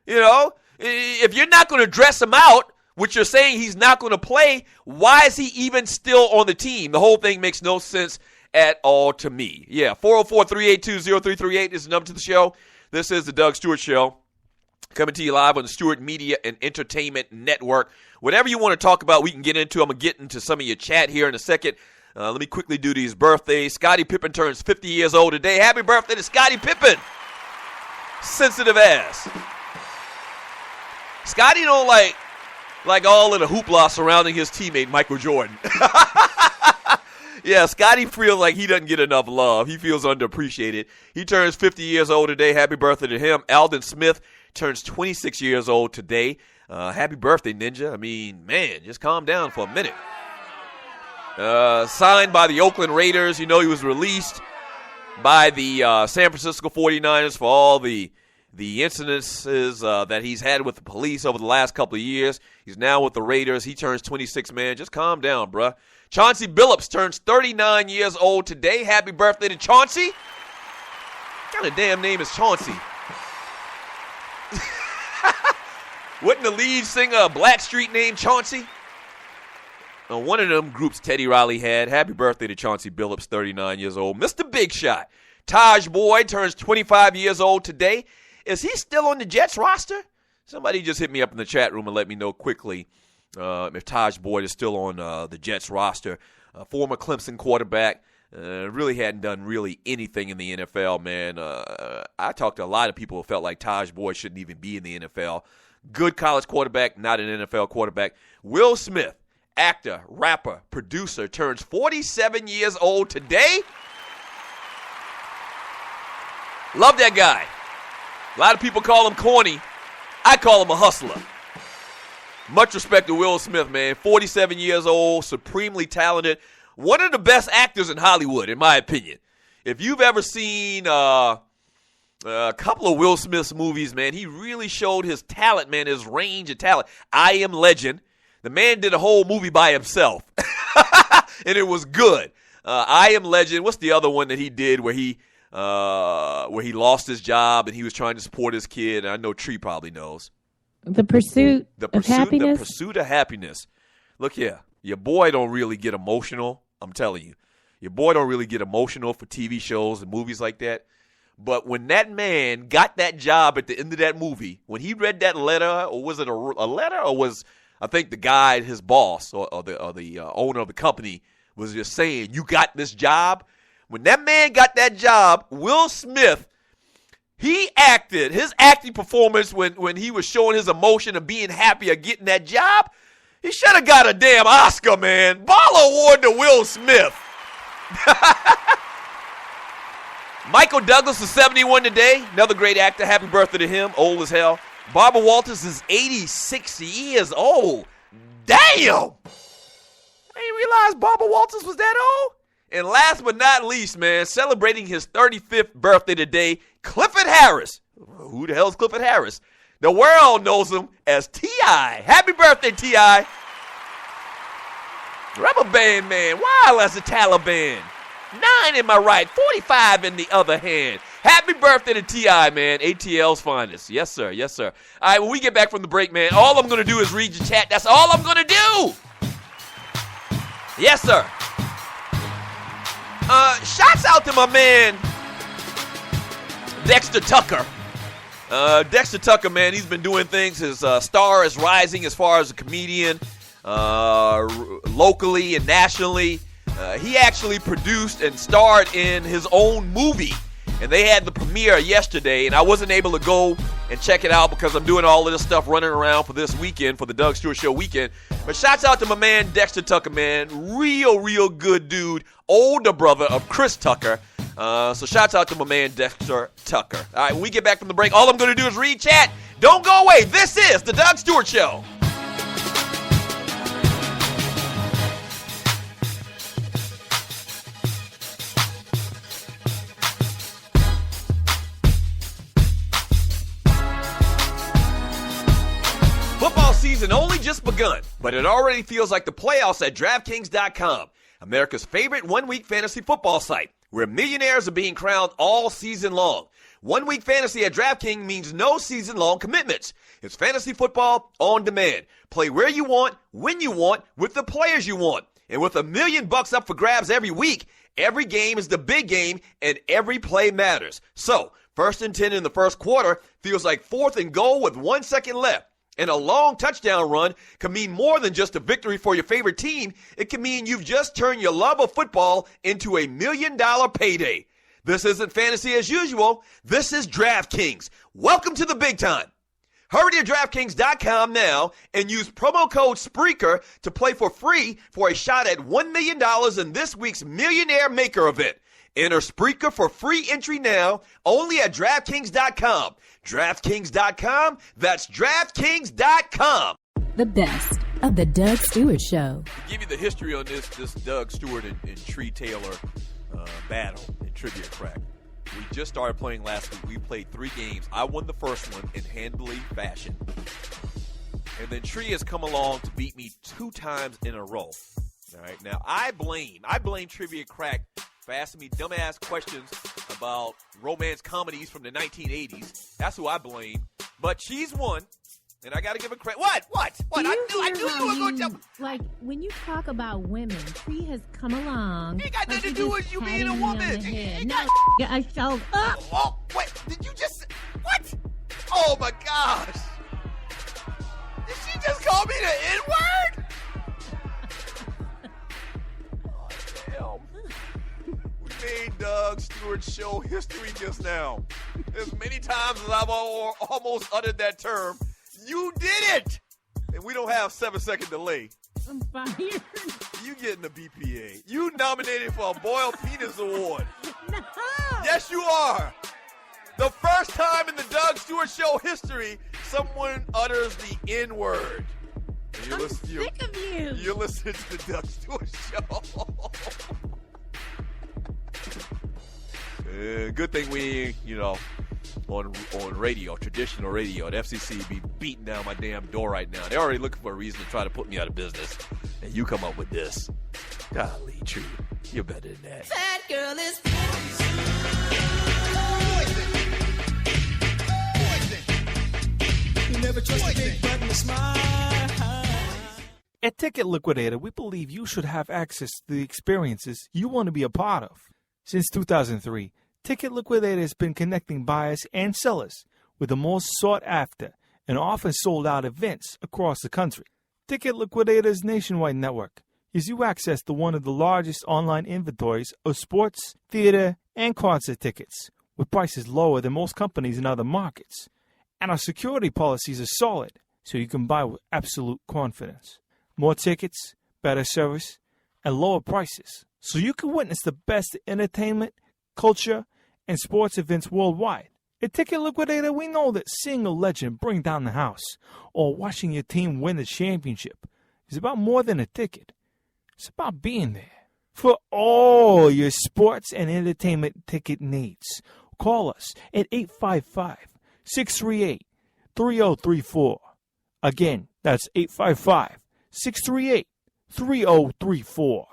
Speaker 2: If you're not going to dress him out, which you're saying he's not going to play, why is he even still on the team? The whole thing makes no sense at all to me. Yeah, 404-382-0338 is the number to the show. This is the Doug Stewart Show, coming to you live on the Stewart Media and Entertainment Network. Whatever you want to talk about, we can get into. I'm going to get into some of your chat here in a second. Let me quickly do these birthdays. Scottie Pippen turns 50 years old today. Happy birthday to Scottie Pippen. Sensitive ass. Scottie don't like all of the hoopla surrounding his teammate, Michael Jordan. Yeah, Scottie feels like he doesn't get enough love. He feels underappreciated. He turns 50 years old today. Happy birthday to him. Alden Smith turns 26 years old today. Happy birthday, Ninja. I mean, man, just calm down for a minute. Signed by the Oakland Raiders. He was released by the San Francisco 49ers for all the incidences that he's had with the police over the last couple of years. He's now with the Raiders. He turns 26, man. Just calm down, bruh. Chauncey Billups turns 39 years old today. Happy birthday to Chauncey. What kind of damn name is Chauncey? Wasn't the lead singer of Blackstreet named Chauncey? One of them groups Teddy Riley had. Happy birthday to Chauncey Billups, 39 years old. Mr. Big Shot. Taj Boyd turns 25 years old today. Is he still on the Jets roster? Somebody just hit me up in the chat room and let me know quickly if Taj Boyd is still on the Jets roster. Former Clemson quarterback. Really hadn't done really anything in the NFL, man. I talked to a lot of people who felt like Taj Boyd shouldn't even be in the NFL. Good college quarterback, not an NFL quarterback. Will Smith, actor, rapper, producer, turns 47 years old today. Love that guy. A lot of people call him corny. I call him a hustler. Much respect to Will Smith, man. 47 years old, supremely talented. One of the best actors in Hollywood, in my opinion. If you've ever seen a couple of Will Smith's movies, man, he really showed his talent, man, his range of talent. I Am Legend. The man did a whole movie by himself, and it was good. I Am Legend. What's the other one that he did where he lost his job and he was trying to support his kid? And I know Tree probably knows.
Speaker 1: The Pursuit of Happiness.
Speaker 2: The Pursuit of Happiness. Look here. Your boy don't really get emotional. I'm telling you. Your boy don't really get emotional for TV shows and movies like that. But when that man got that job at the end of that movie, when he read that letter, or was it a letter, or was, I think, the guy, his boss, or the owner of the company was just saying, you got this job? When that man got that job, Will Smith, he acted, his acting performance when he was showing his emotion of being happy of getting that job, he should have got a damn Oscar, man. Baller Award to Will Smith. Michael Douglas is 71 today. Another great actor. Happy birthday to him. Old as hell. Barbara Walters is 86 years old. Damn! I didn't realize Barbara Walters was that old. And last but not least, man, celebrating his 35th birthday today, Clifford Harris. Who the hell is Clifford Harris? The world knows him as T.I. Happy birthday, T.I. Rubber Band Man, wild as a Taliban. 9 in my right, 45 in the other hand. Happy birthday to T.I., man. ATL's finest. Yes, sir. Yes, sir. All right, when we get back from the break, man, all I'm going to do is read your chat. That's all I'm going to do. Yes, sir. Shouts out to my man, Dexter Tucker. Dexter Tucker, man, he's been doing things. His star is rising as far as a comedian, locally and nationally. He actually produced and starred in his own movie, and they had the premiere yesterday, and I wasn't able to go and check it out because I'm doing all of this stuff running around for this weekend, for the Doug Stewart Show weekend. But shouts out to my man, Dexter Tucker, man. Real good dude. Older brother of Chris Tucker. So shouts out to my man, Dexter Tucker. All right, when we get back from the break, all I'm going to do is read chat. Don't go away. This is the Doug Stewart Show. Football season only just begun, but it already feels like the playoffs at DraftKings.com, America's favorite one-week fantasy football site, where millionaires are being crowned all season long. One-week fantasy at DraftKings means no season-long commitments. It's fantasy football on demand. Play where you want, when you want, with the players you want. And with $1 million up for grabs every week, every game is the big game, and every play matters. So, 1st and 10 in the first quarter feels like 4th and goal with 1 second left. And a long touchdown run can mean more than just a victory for your favorite team. It can mean you've just turned your love of football into $1 million payday. This isn't fantasy as usual. This is DraftKings. Welcome to the big time. Hurry to DraftKings.com now and use promo code Spreaker to play for free for a shot at $1 million in this week's Millionaire Maker event. Enter Spreaker for free entry now, only at DraftKings.com. DraftKings.com, that's DraftKings.com.
Speaker 1: The best of the Doug Stewart Show.
Speaker 2: To give you the history on this Doug Stewart and Tree Taylor battle in Trivia Crack. We just started playing last week. We played 3 games. I won the first one in handily fashion. And then Tree has come along to beat me 2 times in a row. All right, now I blame Trivia Crack for asking me dumbass questions about romance comedies from the 1980s. That's who I blame. But she's won, and I got to give her credit. What? I knew you were going to jump.
Speaker 1: Like, when you talk about women, Tree has come along.
Speaker 2: It ain't got nothing to do with you being a woman.
Speaker 1: I showed up.
Speaker 2: Oh, wait, did you just, what? Oh, my gosh. Did she just call me the N-word? Made Doug Stewart Show history just now. As many times as I've almost uttered that term, you did it! And we don't have 7-second delay.
Speaker 1: I'm fired.
Speaker 2: You getting the BPA. You nominated for a Boiled Penis Award.
Speaker 1: No.
Speaker 2: Yes, you are. The first time in the Doug Stewart Show history, someone utters the N-word.
Speaker 1: I'm sick of you.
Speaker 2: You're listening to the Doug Stewart Show. Good thing we, on radio, traditional radio, the FCC be beating down my damn door right now. They're already looking for a reason to try to put me out of business. And you come up with this. Golly, True. You're better than that.
Speaker 8: That girl is poison. You never trust a big button to smile.
Speaker 3: At Ticket Liquidator, we believe you should have access to the experiences you want to be a part of. Since 2003, Ticket Liquidator has been connecting buyers and sellers with the most sought-after and often sold-out events across the country. Ticket Liquidator's nationwide network gives you access to one of the largest online inventories of sports, theater, and concert tickets, with prices lower than most companies in other markets. And our security policies are solid, so you can buy with absolute confidence. More tickets, better service, and lower prices, so you can witness the best entertainment, culture, and sports events worldwide. At Ticket Liquidator, we know that seeing a legend bring down the house or watching your team win the championship is about more than a ticket. It's about being there. For all your sports and entertainment ticket needs, call us at 855-638-3034. Again, that's 855-638-3034.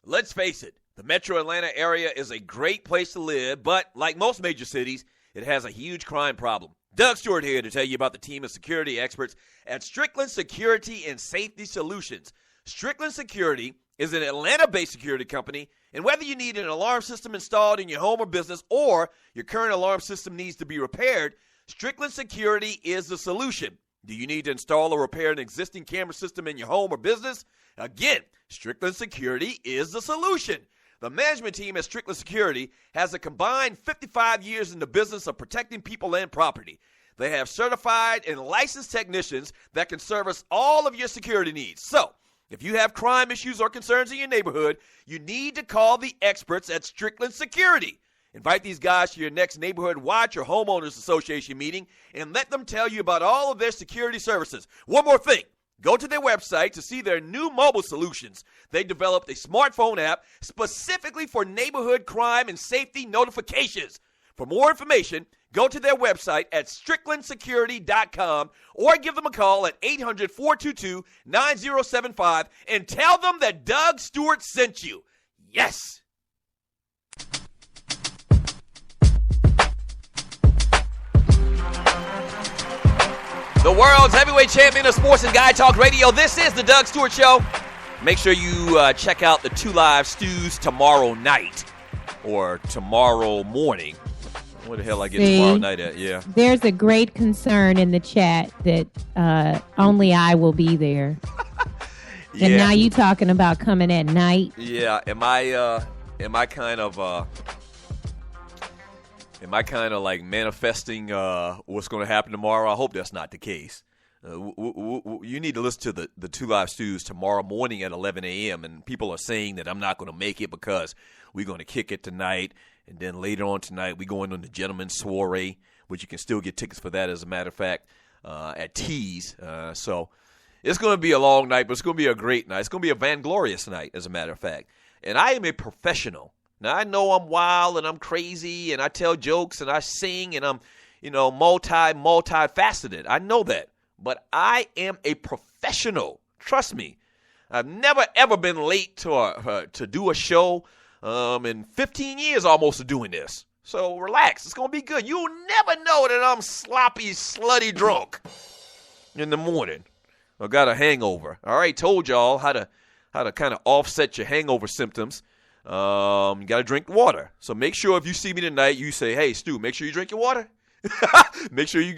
Speaker 2: Let's face it, the metro Atlanta area is a great place to live, but like most major cities, it has a huge crime problem. Doug Stewart here to tell you about the team of security experts at Strickland Security and Safety Solutions. Strickland Security is an Atlanta-based security company, and whether you need an alarm system installed in your home or business or your current alarm system needs to be repaired, Strickland Security is the solution. Do you need to install or repair an existing camera system in your home or business? Again, Strickland Security is the solution. The management team at Strickland Security has a combined 55 years in the business of protecting people and property. They have certified and licensed technicians that can service all of your security needs. So, if you have crime issues or concerns in your neighborhood, you need to call the experts at Strickland Security. Invite these guys to your next neighborhood watch or homeowners association meeting and let them tell you about all of their security services. One more thing. Go to their website to see their new mobile solutions. They developed a smartphone app specifically for neighborhood crime and safety notifications. For more information, go to their website at stricklandsecurity.com or give them a call at 800-422-9075 and tell them that Doug Stewart sent you. Yes! The world's heavyweight champion of sports and Guy Talk Radio. This is the Doug Stewart Show. Make sure you check out the 2 Live Stews tomorrow night or tomorrow morning. Where the hell I get tomorrow night at? Yeah.
Speaker 1: There's a great concern in the chat that only I will be there. Yeah. And now you talking about coming at night?
Speaker 2: Yeah. Am I kind of like manifesting what's going to happen tomorrow? I hope that's not the case. You need to listen to the 2 Live Stews tomorrow morning at 11 a.m. And people are saying that I'm not going to make it because we're going to kick it tonight. And then later on tonight, we're going on the Gentleman's Soiree, which you can still get tickets for that, as a matter of fact, at Tees. So it's going to be a long night, but it's going to be a great night. It's going to be a vainglorious night, as a matter of fact. And I am a professional. Now, I know I'm wild and I'm crazy and I tell jokes and I sing and I'm, multifaceted. I know that. But I am a professional. Trust me. I've never, ever been late to do a show in 15 years almost of doing this. So relax. It's going to be good. You'll never know that I'm sloppy, slutty drunk in the morning. I got a hangover. I already told y'all how to kind of offset your hangover symptoms. You got to drink water. So make sure if you see me tonight, you say, hey, Stu, make sure you drink your water. Make sure you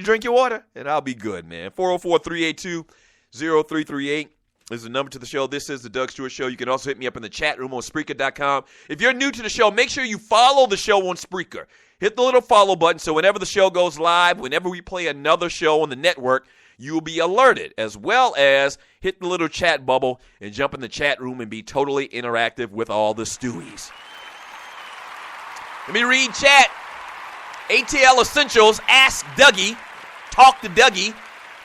Speaker 2: drink your water, and I'll be good, man. 404-382-0338 is the number to the show. This is the Doug Stewart Show. You can also hit me up in the chat room on Spreaker.com. If you're new to the show, make sure you follow the show on Spreaker. Hit the little follow button so whenever the show goes live, whenever we play another show on the network, you will be alerted, as well as hit the little chat bubble and jump in the chat room and be totally interactive with all the Stewies. Let me read chat. ATL Essentials Ask Dougie. Talk to Dougie.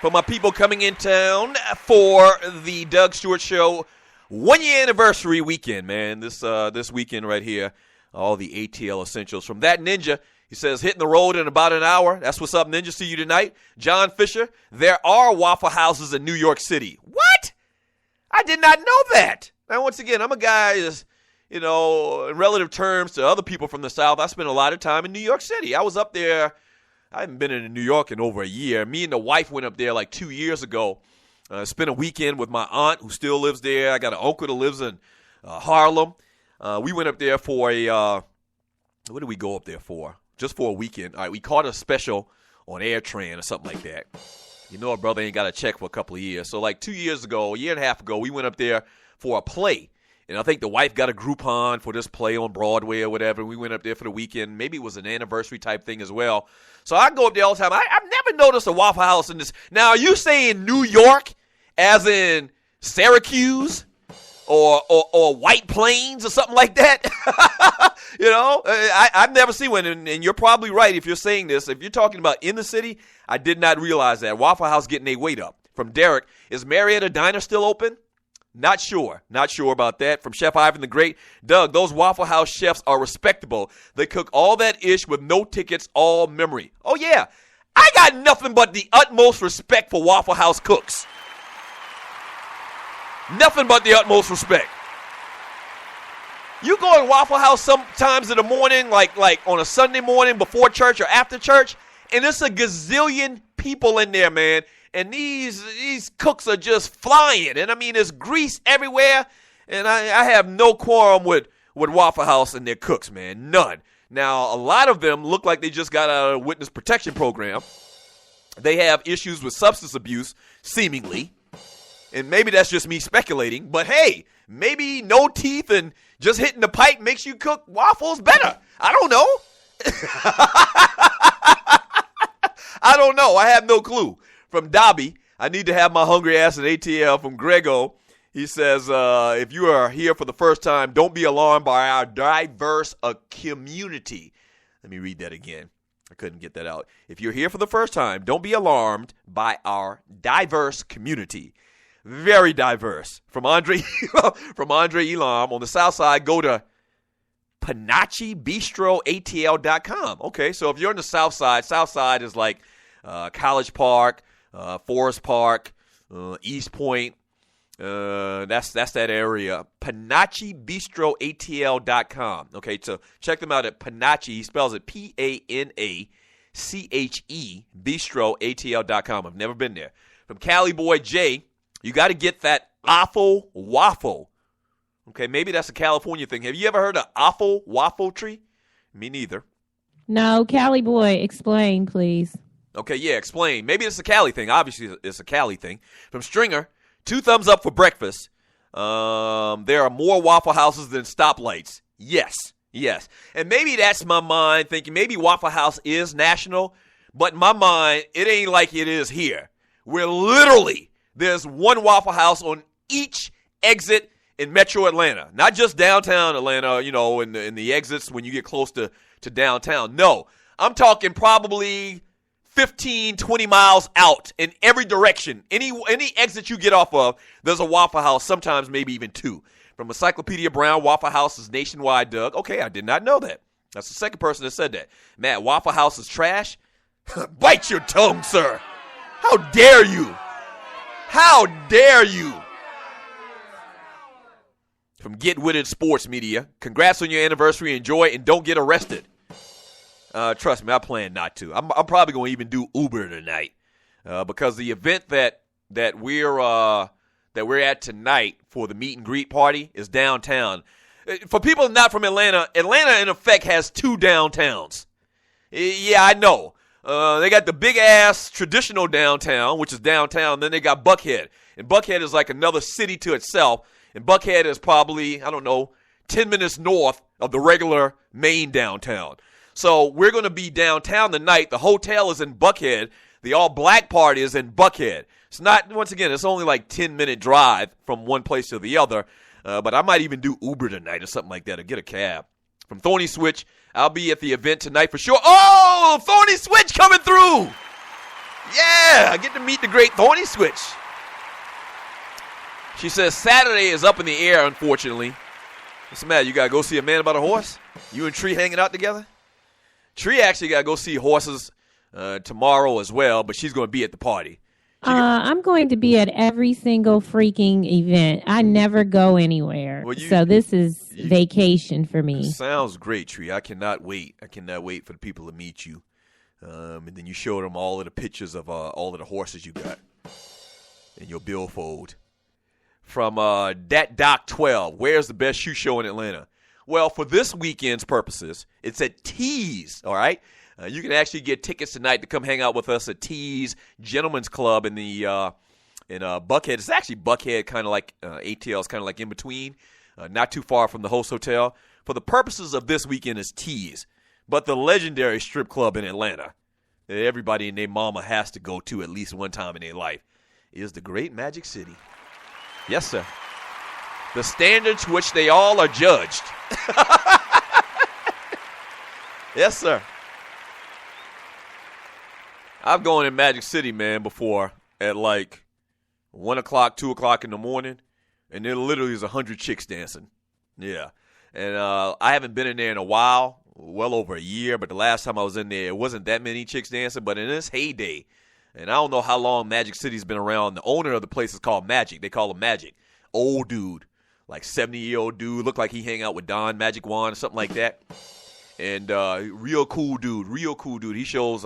Speaker 2: For my people coming in town for the Doug Stewart Show 1-year anniversary weekend, man. This weekend right here, all the ATL Essentials. From that Ninja, he says, hitting the road in about an hour. That's what's up, Ninja. See you tonight. John Fisher, there are Waffle Houses in New York City. What? I did not know that. Now, once again, I'm a guy that's, in relative terms to other people from the South, I spent a lot of time in New York City. I was up there. I haven't been in New York in over a year. Me and the wife went up there like 2 years ago. Spent a weekend with my aunt who still lives there. I got an uncle that lives in Harlem. We went up there for what did we go up there for? Just for a weekend. All right, we caught a special on AirTran or something like that. You know, a brother ain't got a check for a couple of years. So like 2 years ago, a year and a half ago, we went up there for a play. And I think the wife got a Groupon for this play on Broadway or whatever. We went up there for the weekend. Maybe it was an anniversary type thing as well. So I go up there all the time. I've never noticed a Waffle House in this. Now, are you saying New York as in Syracuse or White Plains or something like that? I've never seen one. And you're probably right if you're saying this. If you're talking about in the city, I did not realize that. Waffle House getting their weight up. From Derek, is Marietta Diner still open? Not sure about that. From Chef Ivan the Great, Doug, those Waffle House chefs are respectable. They cook all that ish with no tickets, all memory. Oh, yeah. I got nothing but the utmost respect for Waffle House cooks. Nothing but the utmost respect. You go to Waffle House sometimes in the morning, like on a Sunday morning before church or after church, and there's a gazillion people in there, man. And these cooks are just flying. And, I mean, there's grease everywhere. And I have no qualm with Waffle House and their cooks, man. None. Now, a lot of them look like they just got out of a witness protection program. They have issues with substance abuse, seemingly. And maybe that's just me speculating. But, hey, maybe no teeth and just hitting the pipe makes you cook waffles better. I don't know. I don't know. I have no clue. From Dobby, I need to have my hungry ass at ATL. From Grego, he says, if you are here for the first time, don't be alarmed by our diverse community. Let me read that again. I couldn't get that out. If you're here for the first time, don't be alarmed by our diverse community. Very diverse. From Andre Elam on the south side, go to PanacciBistroATL.com. Okay, so if you're on the south side is like College Park, Forest Park, East Point. That's that area. PanacciBistroATL.com. Okay, so check them out at Panacci. He spells it PANACHE, BistroATL.com. I've never been there. From Cali Boy Jay, you got to get that awful waffle. Okay, maybe that's a California thing. Have you ever heard of awful waffle tree? Me neither.
Speaker 9: No, Cali Boy, explain, please.
Speaker 2: Okay, yeah, explain. Maybe it's a Cali thing. Obviously, it's a Cali thing. From Stringer, 2 thumbs up for breakfast. There are more Waffle Houses than stoplights. Yes. And maybe that's my mind thinking maybe Waffle House is national, but in my mind, it ain't like it is here. Where literally there's one Waffle House on each exit in Metro Atlanta. Not just downtown Atlanta, in the exits when you get close to downtown. No, I'm talking probably 15, 20 miles out in every direction. Any exit you get off of, there's a Waffle House, sometimes maybe even 2. From Encyclopedia Brown, Waffle House is nationwide, Doug. Okay, I did not know that. That's the second person that said that. Matt, Waffle House is trash? Bite your tongue, sir. How dare you? How dare you? From Get Witted Sports Media, congrats on your anniversary. Enjoy and don't get arrested. Trust me, I plan not to. I'm probably going to even do Uber tonight because the event that we're at tonight for the meet and greet party is downtown. For people not from Atlanta, Atlanta in effect has 2 downtowns. Yeah, I know. They got the big ass traditional downtown, which is downtown. Then they got Buckhead, and Buckhead is like another city to itself. And Buckhead is probably 10 minutes north of the regular main downtown. So we're going to be downtown tonight. The hotel is in Buckhead. The all-black party is in Buckhead. It's not, once again, it's only like 10-minute drive from one place to the other. But I might even do Uber tonight or something like that, or get a cab. From Thorny Switch, I'll be at the event tonight for sure. Oh, Thorny Switch coming through. Yeah, I get to meet the great Thorny Switch. She says Saturday is up in the air, unfortunately. What's the matter? You got to go see a man about a horse? You and Tree hanging out together? Tree actually got to go see horses tomorrow as well, but she's going to be at the party.
Speaker 9: I'm going to be at every single freaking event. I never go anywhere. Well, so this is vacation for me.
Speaker 2: Sounds great, Tree. I cannot wait. I cannot wait for the people to meet you. And then you show them all of the pictures of all of the horses you got in your billfold. From Dat Doc 12, where's the best shoe show in Atlanta? Well, for this weekend's purposes, it's at Tees, all right? You can actually get tickets tonight to come hang out with us at Tees Gentlemen's Club in Buckhead. It's actually Buckhead, kind of like ATL is kind of like in between, not too far from the host hotel. For the purposes of this weekend, is Tees, but the legendary strip club in Atlanta that everybody and their mama has to go to at least one time in their life is the Great Magic City. Yes, sir. The standard to which they all are judged. Yes, sir. I've gone in Magic City, man, before at like 1 o'clock, 2 o'clock in the morning, and there literally is 100 chicks dancing. Yeah. And I haven't been in there in a while, well over a year, but the last time I was in there, it wasn't that many chicks dancing, but in its heyday, and I don't know how long Magic City's been around. The owner of the place is called Magic. They call him Magic. Old dude, like 70-year-old dude, looked like he hang out with Don Magic Wand or something like that. And real cool dude. He shows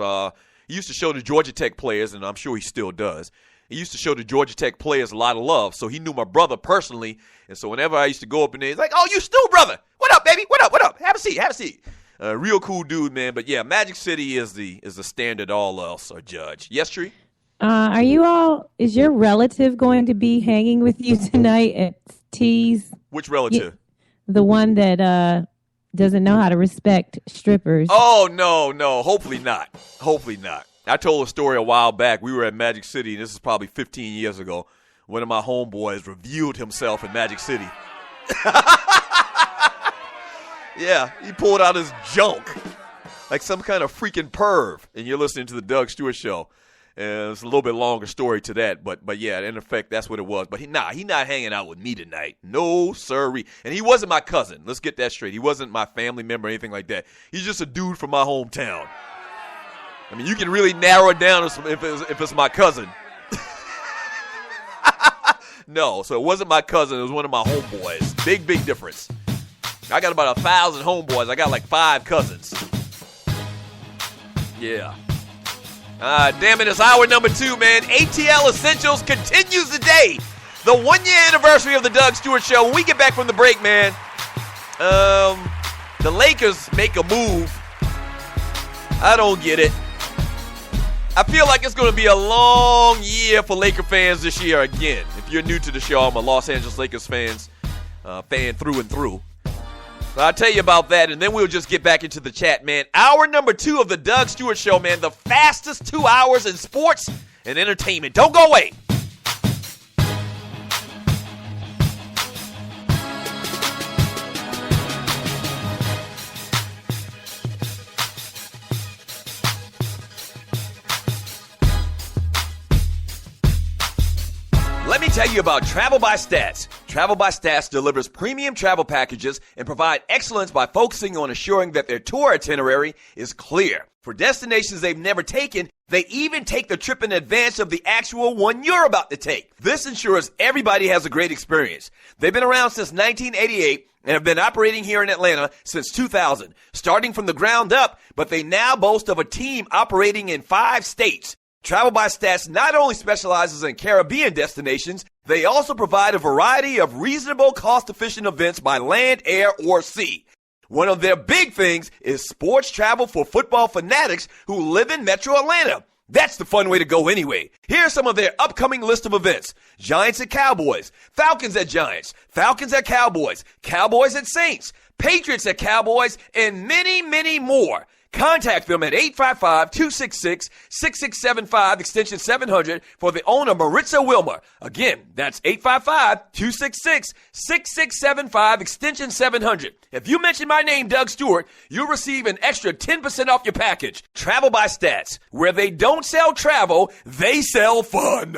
Speaker 2: he used to show the Georgia Tech players, and I'm sure he still does. He used to show the Georgia Tech players a lot of love, so he knew my brother personally. And so whenever I used to go up in there, he's like, "Oh, you Stu, brother. What up, baby? What up? Have a seat. Real cool dude, man. But, yeah, Magic City is the standard all else are judged. Yes, Tree?
Speaker 9: Is your relative going to be hanging with you tonight at Tees?
Speaker 2: Which relative?
Speaker 9: The one that doesn't know how to respect strippers.
Speaker 2: Oh, no. Hopefully not. I told a story a while back. We were at Magic City, and this is probably 15 years ago. One of my homeboys revealed himself in Magic City. Yeah, he pulled out his junk like some kind of freaking perv. And you're listening to the Doug Stewart Show. And it's a little bit longer story to that, but yeah, in effect, that's what it was. But he not hanging out with me tonight. No, sirree. And he wasn't my cousin. Let's get that straight. He wasn't my family member or anything like that. He's just a dude from my hometown. I mean, you can really narrow it down if it's my cousin. No, so it wasn't my cousin. It was one of my homeboys. Big difference. I got about 1,000 homeboys. I got like 5 cousins. Yeah. Damn it, it's hour number 2, man. ATL Essentials continues today. The 1-year anniversary of the Doug Stewart Show. When we get back from the break, man, the Lakers make a move. I don't get it. I feel like it's going to be a long year for Laker fans this year again. If you're new to the show, I'm a Los Angeles Lakers fan through and through. So I'll tell you about that, and then we'll just get back into the chat, man. Hour number 2 of the Doug Stewart Show, man. The fastest 2 hours in sports and entertainment. Don't go away. Let me tell you about Travel by Stats. Travel by Stats delivers premium travel packages and provide excellence by focusing on assuring that their tour itinerary is clear. For destinations they've never taken, they even take the trip in advance of the actual one you're about to take. This ensures everybody has a great experience. They've been around since 1988 and have been operating here in Atlanta since 2000, starting from the ground up, but they now boast of a team operating in 5 states. Travel by Stats not only specializes in Caribbean destinations, they also provide a variety of reasonable, cost-efficient events by land, air, or sea. One of their big things is sports travel for football fanatics who live in Metro Atlanta. That's the fun way to go anyway. Here's some of their upcoming list of events. Giants at Cowboys, Falcons at Giants, Falcons at Cowboys, Cowboys at Saints, Patriots at Cowboys, and many, many more. Contact them at 855-266-6675, extension 700, for the owner, Maritza Wilmer. Again, that's 855-266-6675, extension 700. If you mention my name, Doug Stewart, you'll receive an extra 10% off your package. Travel by Stats. Where they don't sell travel, they sell fun.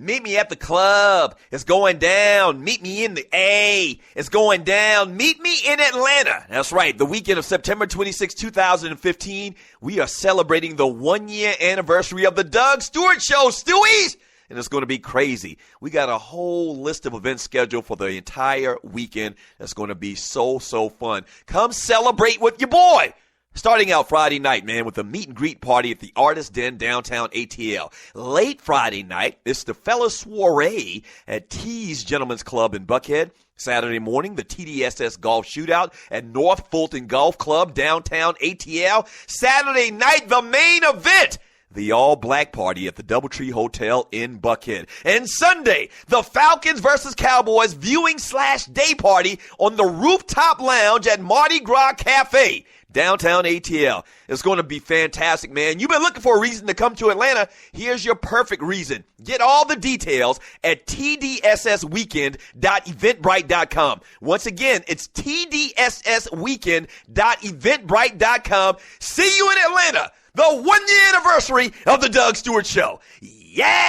Speaker 2: Meet me at the club. It's going down. Meet me in the A. It's going down. Meet me in Atlanta. That's right. The weekend of September 26, 2015, we are celebrating the 1-year anniversary of the Doug Stewart Show, Stewies. And it's going to be crazy. We got a whole list of events scheduled for the entire weekend. That's going to be so fun. Come celebrate with your boy. Starting out Friday night, man, with a meet and greet party at the Artist Den downtown ATL. Late Friday night, it's the Fella Soiree at T's Gentlemen's Club in Buckhead. Saturday morning, the TDSS Golf Shootout at North Fulton Golf Club downtown ATL. Saturday night, the main event, the all-black party at the Doubletree Hotel in Buckhead. And Sunday, the Falcons versus Cowboys viewing/day party on the rooftop lounge at Mardi Gras Cafe, downtown ATL. It's going to be fantastic, man. You've been looking for a reason to come to Atlanta. Here's your perfect reason. Get all the details at tdssweekend.eventbrite.com. Once again, it's tdssweekend.eventbrite.com. See you in Atlanta. The 1-year anniversary of the Doug Stewart Show. Yes!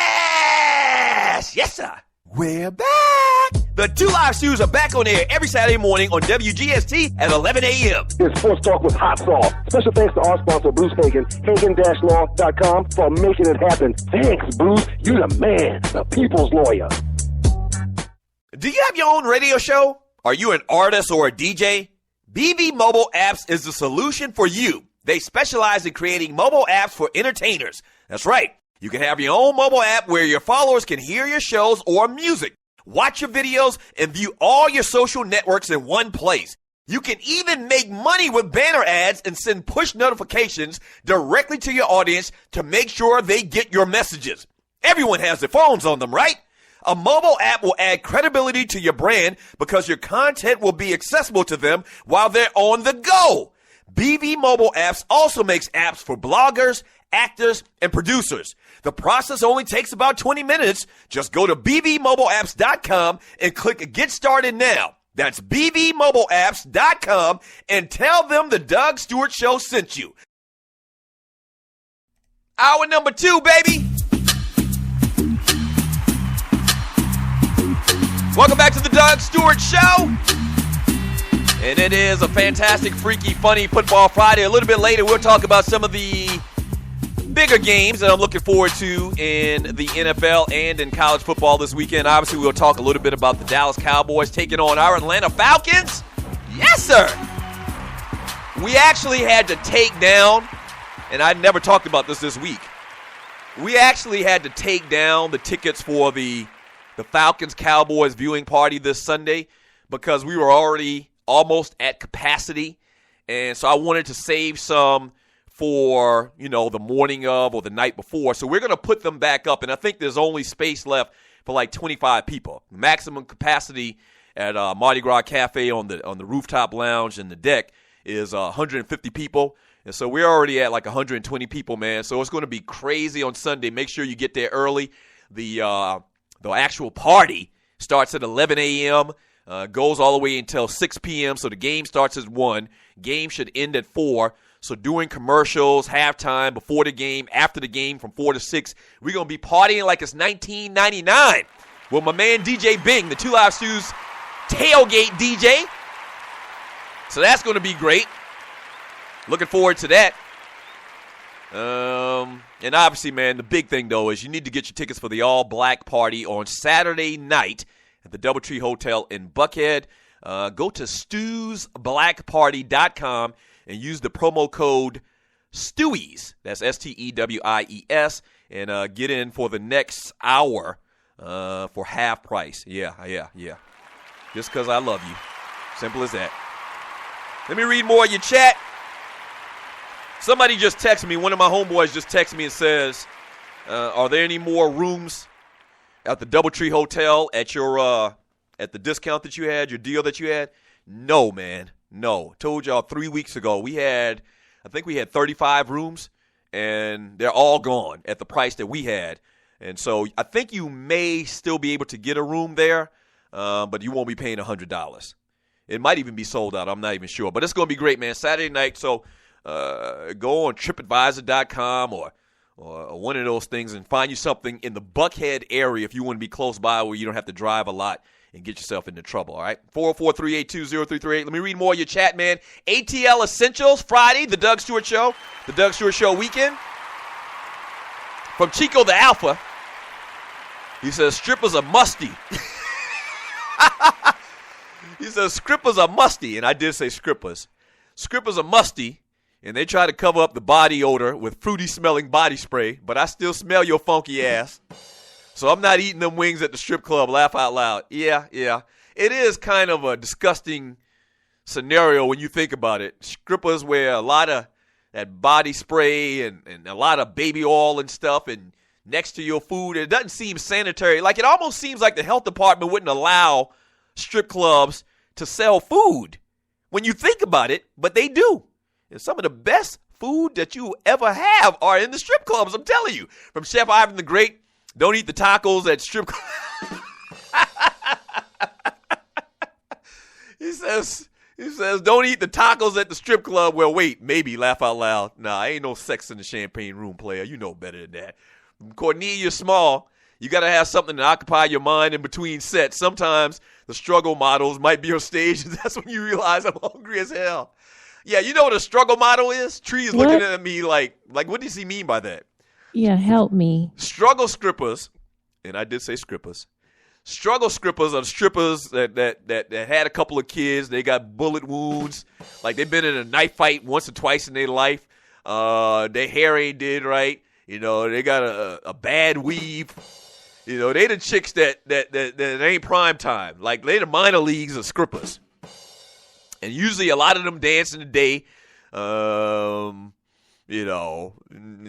Speaker 2: Yes, sir. We're back. The Two Live Stews are back on air every Saturday morning on WGST at 11 a.m.
Speaker 7: It's Sports Talk with Hot Sauce. Special thanks to our sponsor, Bruce Hagen, Hagen-Law.com, for making it happen. Thanks, Bruce. You the man, the people's lawyer.
Speaker 2: Do you have your own radio show? Are you an artist or a DJ? BB Mobile Apps is the solution for you. They specialize in creating mobile apps for entertainers. That's right. You can have your own mobile app where your followers can hear your shows or music, watch your videos, and view all your social networks in one place. You can even make money with banner ads and send push notifications directly to your audience to make sure they get your messages. Everyone has their phones on them, right? A mobile app will add credibility to your brand because your content will be accessible to them while they're on the go. BB Mobile Apps also makes apps for bloggers, actors, and producers. The process only takes about 20 minutes. Just go to bbmobileapps.com and click Get Started Now. That's bbmobileapps.com and tell them the Doug Stewart Show sent you. Hour number 2, baby. Welcome back to the Doug Stewart Show. And it is a fantastic, freaky, funny Football Friday. A little bit later, we'll talk about some of the bigger games that I'm looking forward to in the NFL and in college football this weekend. Obviously, we'll talk a little bit about the Dallas Cowboys taking on our Atlanta Falcons. Yes, sir. We actually had to take down, and I never talked about this week, we actually had to take down the tickets for the Falcons-Cowboys viewing party this Sunday because we were already almost at capacity, and so I wanted to save some for, the morning of or the night before. So we're going to put them back up, and I think there's only space left for like 25 people. Maximum capacity at Mardi Gras Cafe on the rooftop lounge and the deck is 150 people, and so we're already at like 120 people, man. So it's going to be crazy on Sunday. Make sure you get there early. The actual party starts at 11 a.m., goes all the way until 6 p.m., so the game starts at 1. Game should end at 4. So doing commercials, halftime, before the game, after the game, from 4 to 6, we're going to be partying like it's 1999 with my man DJ Bing, the Two Live Stews tailgate DJ. So that's going to be great. Looking forward to that. And obviously, man, the big thing, though, is you need to get your tickets for the all-black party on Saturday night at the Doubletree Hotel in Buckhead. Go to stewsblackparty.com and use the promo code STEWIES, that's STEWIES, and get in for the next hour for half price. Yeah. Just because I love you. Simple as that. Let me read more of your chat. Somebody just texted me. One of my homeboys just texted me and says, are there any more rooms at the Doubletree Hotel at your at the discount that you had, your deal that you had? No, man. No. Told y'all 3 weeks ago we had I think we had 35 rooms, and they're all gone at the price that we had. And so I think you may still be able to get a room there, but you won't be paying $100. It might even be sold out. I'm not even sure. But it's going to be great, man. Saturday night, so go on TripAdvisor.com or one of those things and find you something in the Buckhead area if you want to be close by where you don't have to drive a lot and get yourself into trouble, all right? 404-382-0338. Let me read more of your chat, man. ATL Essentials, Friday, the Doug Stewart Show, the Doug Stewart Show weekend. From Chico the Alpha, he says, strippers are musty. He says, strippers are musty, and I did say strippers. Strippers are musty, and they try to cover up the body odor with fruity-smelling body spray, but I still smell your funky ass. So I'm not eating them wings at the strip club. Laugh out loud. Yeah. It is kind of a disgusting scenario when you think about it. Strippers wear a lot of that body spray and a lot of baby oil and stuff, and next to your food, it doesn't seem sanitary. Like, it almost seems like the health department wouldn't allow strip clubs to sell food when you think about it, but they do. And some of the best food that you ever have are in the strip clubs, I'm telling you. From Chef Ivan the Great, don't eat the tacos at strip clubs. He says, don't eat the tacos at the strip club. Well, wait, maybe, laugh out loud. Nah, ain't no sex in the champagne room, player. You know better than that. Cornelia Small, you got to have something to occupy your mind in between sets. Sometimes the struggle models might be on stage, and that's when you realize I'm hungry as hell. Yeah, you know what a struggle model is? Tree is looking at me like what does he mean by that?
Speaker 9: Yeah, help me.
Speaker 2: Struggle strippers, and I did say strippers. Struggle strippers are strippers that had a couple of kids. They got bullet wounds. Like, they've been in a knife fight once or twice in their life. Their hair ain't did right. You know, they got a bad weave. You know, they the chicks that ain't prime time. Like, they the minor leagues of strippers. And usually a lot of them dance in the day. You know,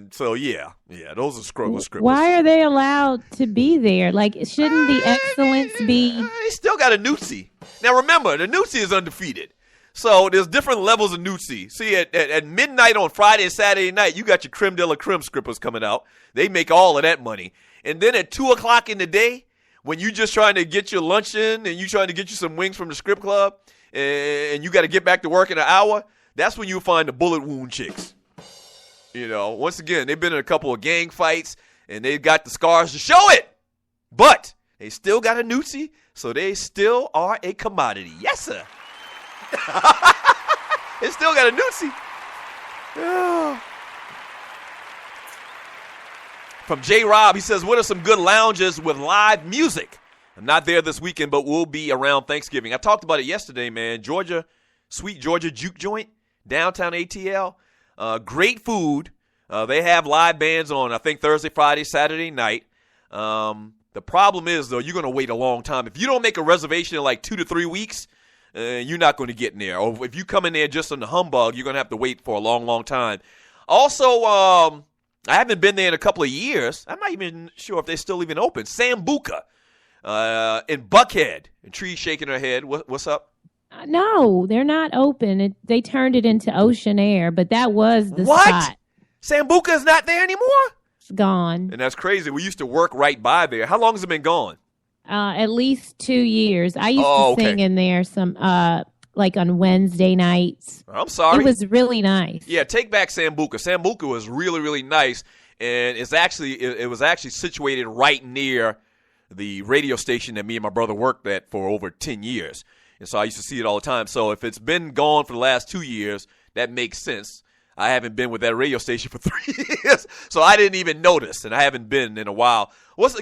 Speaker 2: so yeah, those are struggle strippers.
Speaker 9: Why are they allowed to be there? Like, shouldn't the excellence be?
Speaker 2: They still got a nudie. Now remember, the nudie is undefeated. So there's different levels of nudie. See, at midnight on Friday and Saturday night, you got your creme de la creme strippers coming out. They make all of that money. And then at 2 o'clock in the day, when you just trying to get your lunch in and you trying to get you some wings from the strip club, and you got to get back to work in an hour, that's when you find the bullet wound chicks. You know, once again, they've been in a couple of gang fights, and they got the scars to show it. But they still got a nudie, so they still are a commodity. Yes, sir. They still got a nudie. Oh. From J. Rob, he says, what are some good lounges with live music? I'm not there this weekend, but we'll be around Thanksgiving. I talked about it yesterday, man. Sweet Georgia Juke Joint, downtown ATL. Great food. They have live bands on, I think, Thursday, Friday, Saturday night. The problem is, though, you're going to wait a long time. If you don't make a reservation in like 2 to 3 weeks, you're not going to get in there. Or if you come in there just on the humbug, you're going to have to wait for a long, long time. Also, I haven't been there in a couple of years. I'm not even sure if they're still even open. Sambuca in Buckhead. And Tree shaking her head. What's up?
Speaker 9: No, they're not open. They turned it into ocean air, but that was the spot.
Speaker 2: Sambuca is not there anymore?
Speaker 9: It's gone.
Speaker 2: And that's crazy. We used to work right by there. How long has it been gone?
Speaker 9: At least 2 years. I used to sing in there some, like on Wednesday nights.
Speaker 2: I'm sorry.
Speaker 9: It was really nice.
Speaker 2: Yeah, take back Sambuca. Sambuca was really, really nice, and it was actually situated right near the radio station that me and my brother worked at for over 10 years. And so I used to see it all the time. So if it's been gone for the last 2 years, that makes sense. I haven't been with that radio station for 3 years, so I didn't even notice, and I haven't been in a while.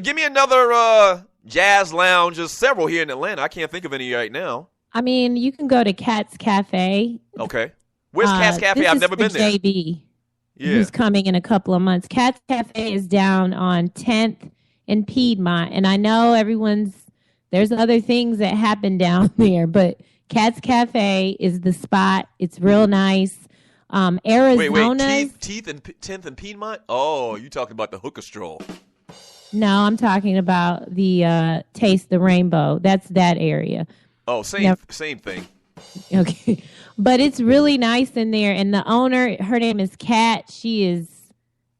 Speaker 2: Give me another jazz lounge. There's several here in Atlanta. I can't think of any right now.
Speaker 9: I mean, you can go to Cat's Cafe.
Speaker 2: Okay. Where's Cat's Cafe? I've never been there.
Speaker 9: JB, who's coming in a couple of months. Cat's Cafe is down on 10th and Piedmont, and I know there's other things that happen down there, but Cat's Cafe is the spot. It's real nice. Arizona.
Speaker 2: Wait, 10th and Piedmont? Oh, you talking about the hookah stroll.
Speaker 9: No, I'm talking about the Taste the Rainbow. That's that area.
Speaker 2: Oh, same thing.
Speaker 9: Okay. But it's really nice in there. And the owner, her name is Kat. She is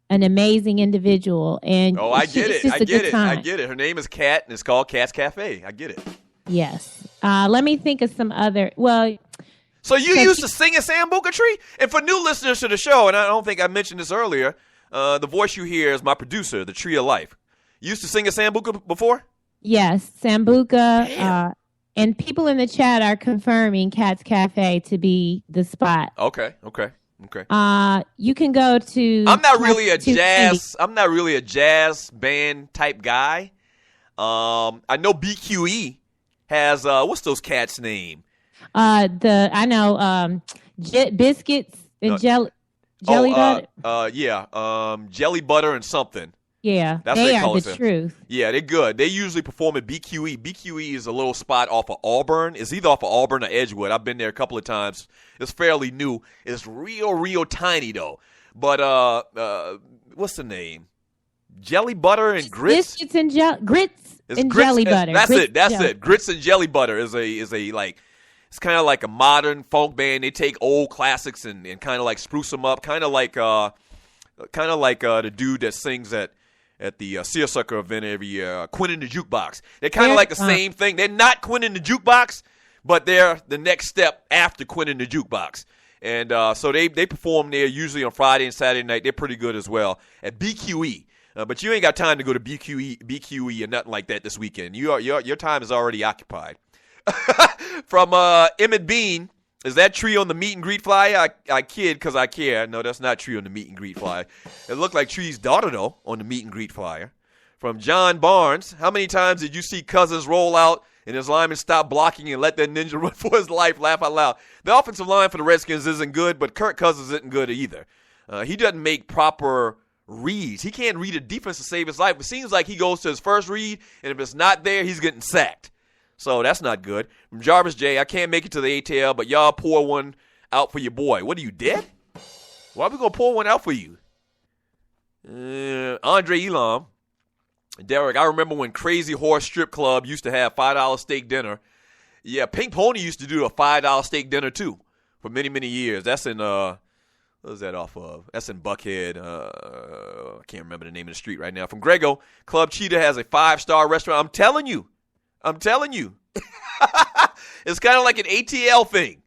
Speaker 9: an amazing individual. And
Speaker 2: I get it. I get it.
Speaker 9: Time.
Speaker 2: I get it. Her name is Kat, and it's called Kat's Cafe. I get it.
Speaker 9: Yes. Let me think of some other. Well,
Speaker 2: so you used to sing at Sambuca Tree? And for new listeners to the show, and I don't think I mentioned this earlier, the voice you hear is my producer, the Tree of Life. You used to sing at Sambuca before?
Speaker 9: Yes, Sambuca. And people in the chat are confirming Kat's Cafe to be the spot.
Speaker 2: Okay.
Speaker 9: You can go to.
Speaker 2: I'm not really a jazz band type guy. I know BQE has what's those cats' name?
Speaker 9: Biscuits and jelly butter.
Speaker 2: Jelly butter and something.
Speaker 9: Yeah,
Speaker 2: that's
Speaker 9: they
Speaker 2: what
Speaker 9: are the truth.
Speaker 2: Yeah, they're good. They usually perform at BQE. BQE is a little spot off of Auburn. It's either off of Auburn or Edgewood. I've been there a couple of times. It's fairly new. It's real tiny though. But what's the name? Jelly butter and grits.
Speaker 9: Biscuits and grits and jelly butter.
Speaker 2: That's it. Grits and jelly butter is a like. It's kind of like a modern folk band. They take old classics and kind of like spruce them up. Kind of like the dude that sings at the Seersucker event every year, Quinn and the Jukebox. They're kind of like the same thing. They're not Quinn and the Jukebox, but they're the next step after Quinn and the Jukebox. And so they perform there usually on Friday and Saturday night. They're pretty good as well at BQE. But you ain't got time to go to BQE or nothing like that this weekend. Your time is already occupied. From Emmett Bean, is that Tree on the meet and greet flyer? I kid because I care. No, that's not Tree on the meet and greet flyer. It looked like Tree's daughter, though, on the meet and greet flyer. From John Barnes, how many times did you see Cousins roll out and his lineman stop blocking and let that ninja run for his life? Laugh out loud. The offensive line for the Redskins isn't good, but Kirk Cousins isn't good either. He doesn't make proper reads. He can't read a defense to save his life. It seems like he goes to his first read, and if it's not there, he's getting sacked. So that's not good. From Jarvis J, I can't make it to the ATL, but y'all pour one out for your boy. What, are you dead? Why are we going to pour one out for you? Andre Elam. Derek, I remember when Crazy Horse Strip Club used to have $5 steak dinner. Yeah, Pink Pony used to do a $5 steak dinner, too, for many, many years. That's in, what was that off of? That's in Buckhead. I can't remember the name of the street right now. From Grego, Club Cheetah has a 5-star restaurant. I'm telling you. It's kind of like an ATL thing,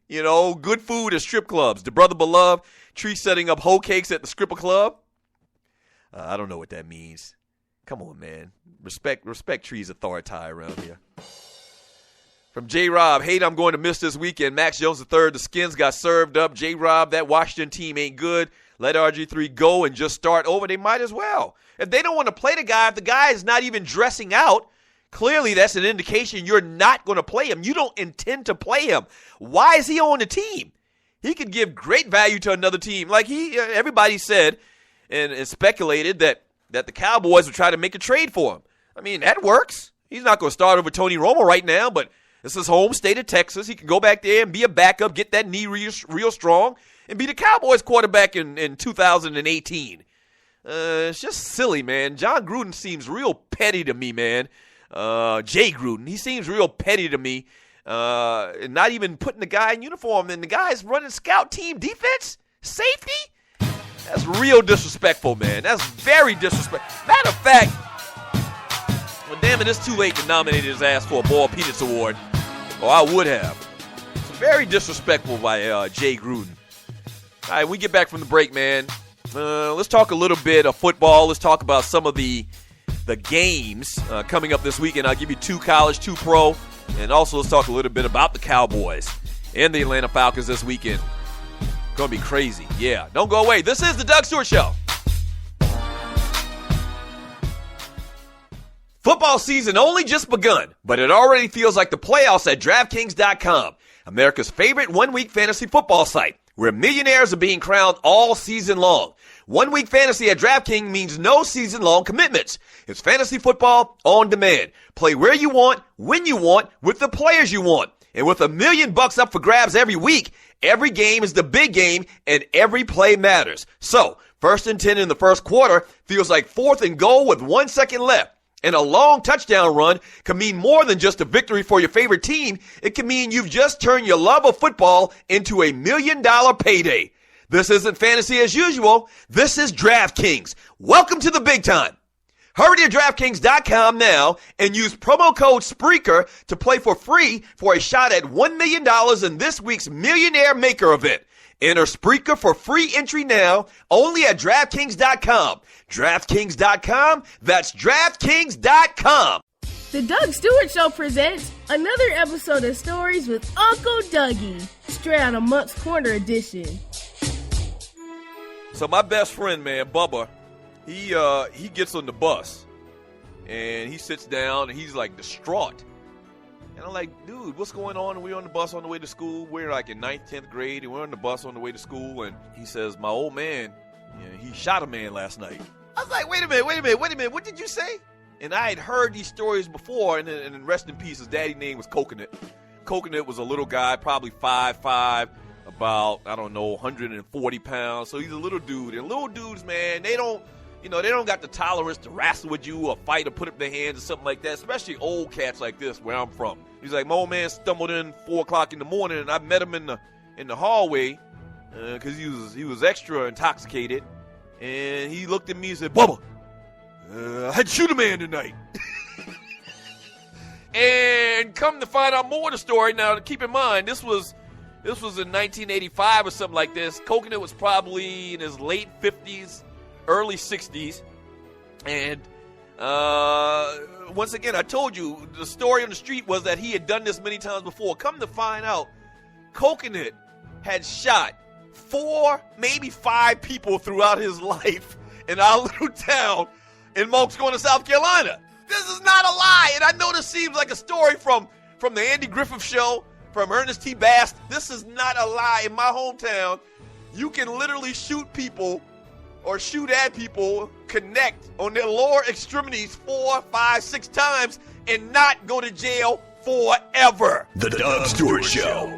Speaker 2: good food at strip clubs. The Brother Beloved, Tree setting up hoe cakes at the stripper club. I don't know what that means. Come on, man. Respect Tree's authority around here. From J-Rob, hate I'm going to miss this weekend. Max Jones III, the Skins got served up. J-Rob, that Washington team ain't good. Let RG3 go and just start over. They might as well. If they don't want to play the guy, if the guy is not even dressing out, clearly, that's an indication you're not going to play him. You don't intend to play him. Why is he on the team? He could give great value to another team. Like everybody said and speculated that the Cowboys would try to make a trade for him. I mean, that works. He's not going to start over Tony Romo right now, but this is home state of Texas. He can go back there and be a backup, get that knee real strong, and be the Cowboys quarterback in 2018. It's just silly, man. John Gruden seems real petty to me, man. Jay Gruden, he seems real petty to me, and not even putting the guy in uniform, and the guy's running scout team defense, safety. That's real disrespectful, man. That's very disrespectful. Matter of fact, well, damn it, it's too late to nominate his ass for a Ball Peanuts Award, or I would have. It's very disrespectful by Jay Gruden. All right, we get back from the break, man. Let's talk a little bit of football. Let's talk about some of the games coming up this weekend. I'll give you 2 college, 2 pro, and also let's talk a little bit about the Cowboys and the Atlanta Falcons this weekend. Gonna be crazy. Yeah, don't go away. This is the Doug Stewart Show. Football season only just begun, but it already feels like the playoffs at DraftKings.com, America's favorite one-week fantasy football site, where millionaires are being crowned all season long. 1 week fantasy at DraftKings means no season-long commitments. It's fantasy football on demand. Play where you want, when you want, with the players you want. And with $1 million up for grabs every week, every game is the big game, and every play matters. So, 1st and 10 in the first quarter feels like 4th and goal with 1 second left. And a long touchdown run can mean more than just a victory for your favorite team. It can mean you've just turned your love of football into $1 million payday. This isn't fantasy as usual. This is DraftKings. Welcome to the big time. Hurry to DraftKings.com now and use promo code Spreaker to play for free for a shot at $1 million in this week's Millionaire Maker event. Enter Spreaker for free entry now, only at DraftKings.com. DraftKings.com, that's DraftKings.com.
Speaker 10: The Doug Stewart Show presents another episode of Stories with Uncle Dougie, straight out of Monk's Corner edition.
Speaker 2: So my best friend, man, Bubba, he gets on the bus, and he sits down, and he's, like, distraught. And I'm like, dude, what's going on? And we're on the bus on the way to school. We're like in 9th, 10th grade, and we're on the bus on the way to school. And he says, my old man, he shot a man last night. I was like, wait a minute. What did you say? And I had heard these stories before, and rest in peace, his daddy's name was Coconut. Coconut was a little guy, probably 5'5", about, 140 pounds. So he's a little dude. And little dudes, man, they don't got the tolerance to wrestle with you or fight or put up their hands or something like that, especially old cats like this where I'm from. He's like, my old man stumbled in 4 o'clock in the morning, and I met him in the hallway because he was extra intoxicated. And he looked at me and said, Bubba, I had to shoot a man tonight. And come to find out more of the story, now keep in mind, this was in 1985 or something like this. Coconut was probably in his late 50s. Early 60s, and once again, I told you, the story on the street was that he had done this many times before. Come to find out, Coconut had shot 4, maybe 5 people throughout his life in our little town in Monk's Corner, South Carolina. This is not a lie, and I know this seems like a story from the Andy Griffith Show, from Ernest T. Bass. This is not a lie. In my hometown, you can literally shoot people or shoot at people, connect on their lower extremities 4, 5, 6 times, and not go to jail forever.
Speaker 11: The Doug Stewart Show.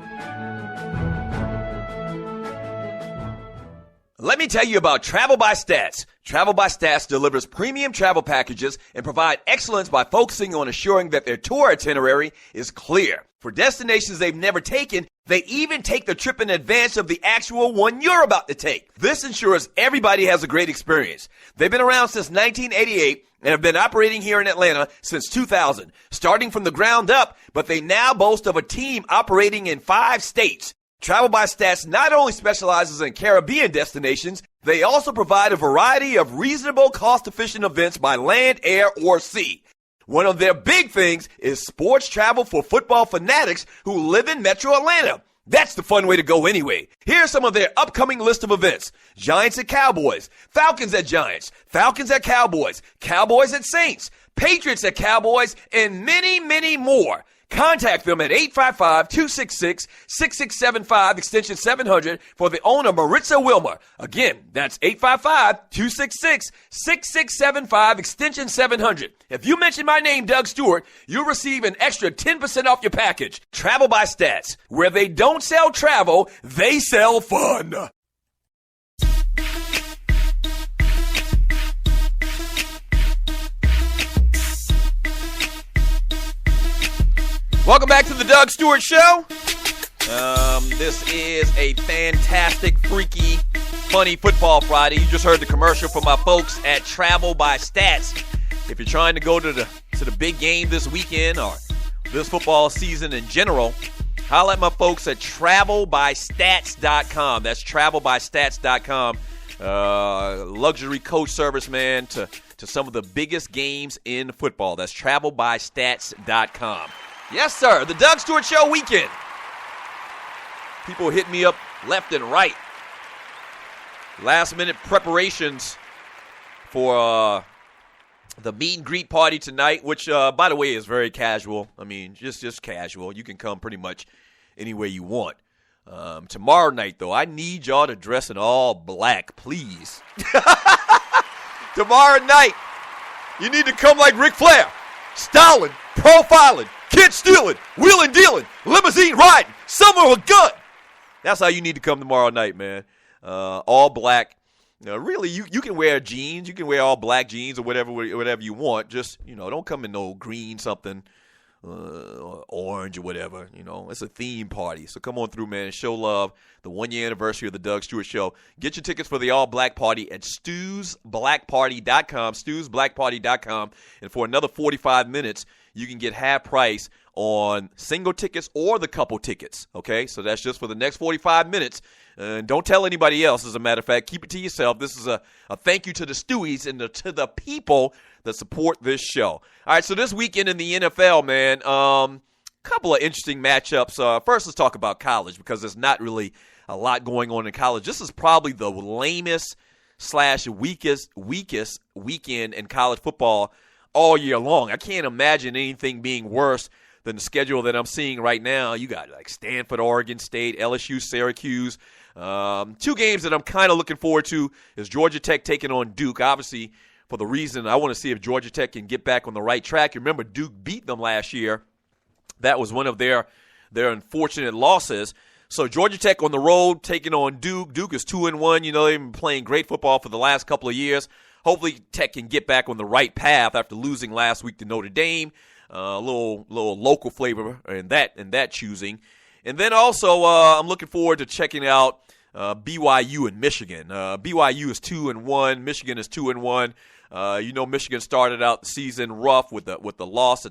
Speaker 2: Let me tell you about Travel by Stats. Travel by Stats delivers premium travel packages and provide excellence by focusing on assuring that their tour itinerary is clear. For destinations they've never taken, they even take the trip in advance of the actual one you're about to take. This ensures everybody has a great experience. They've been around since 1988 and have been operating here in Atlanta since 2000, starting from the ground up, but they now boast of a team operating in 5 states. Travel by Stats not only specializes in Caribbean destinations, they also provide a variety of reasonable, cost-efficient events by land, air, or sea. One of their big things is sports travel for football fanatics who live in Metro Atlanta. That's the fun way to go anyway. Here's some of their upcoming list of events. Giants at Cowboys, Falcons at Giants, Falcons at Cowboys, Cowboys at Saints, Patriots at Cowboys, and many, many more. Contact them at 855-266-6675, extension 700, for the owner, Maritza Wilmer. Again, that's 855-266-6675, extension 700. If you mention my name, Doug Stewart, you'll receive an extra 10% off your package. Travel by Stats. Where they don't sell travel, they sell fun. Welcome back to the Doug Stewart Show. This is a fantastic, freaky, funny football Friday. You just heard the commercial from my folks at Travel by Stats. If you're trying to go to the big game this weekend or this football season in general, holla at my folks at travelbystats.com. That's travelbystats.com. Luxury coach service, man, to some of the biggest games in football. That's travelbystats.com. Yes, sir. The Doug Stewart Show weekend. People hit me up left and right. Last-minute preparations for the meet and greet party tonight, which, by the way, is very casual. I mean, just casual. You can come pretty much any way you want. Tomorrow night, though, I need y'all to dress in all black, please. Tomorrow night, you need to come like Ric Flair. Styling, profiling, kid stealing, wheeling dealing, limousine riding, summer with a gun. That's how you need to come tomorrow night, man. All black. really, you can wear jeans. You can wear all black jeans or whatever you want. Just, don't come in no green something, or orange or whatever. It's a theme party. So come on through, man. Show love. The 1-year anniversary of the Doug Stewart Show. Get your tickets for the all-black party at stewsblackparty.com, stewsblackparty.com. And for another 45 minutes, you can get half price on single tickets or the couple tickets, okay? So that's just for the next 45 minutes. Don't tell anybody else, as a matter of fact. Keep it to yourself. This is a thank you to the Stewies and to the people that support this show. All right, so this weekend in the NFL, man, couple of interesting matchups. First, let's talk about college because there's not really a lot going on in college. This is probably the lamest / weakest weekend in college football all year long. I can't imagine anything being worse than the schedule that I'm seeing right now. You got like Stanford, Oregon State, LSU, Syracuse. 2 games that I'm kind of looking forward to is Georgia Tech taking on Duke. Obviously, for the reason I want to see if Georgia Tech can get back on the right track. You remember Duke beat them last year. That was one of their unfortunate losses. So Georgia Tech on the road taking on Duke. Duke is 2-1. They've been playing great football for the last couple of years. Hopefully Tech can get back on the right path after losing last week to Notre Dame. A little local flavor in that choosing. And then also I'm looking forward to checking out BYU and Michigan. BYU is 2-1. Michigan is 2-1. Michigan started out the season rough with the loss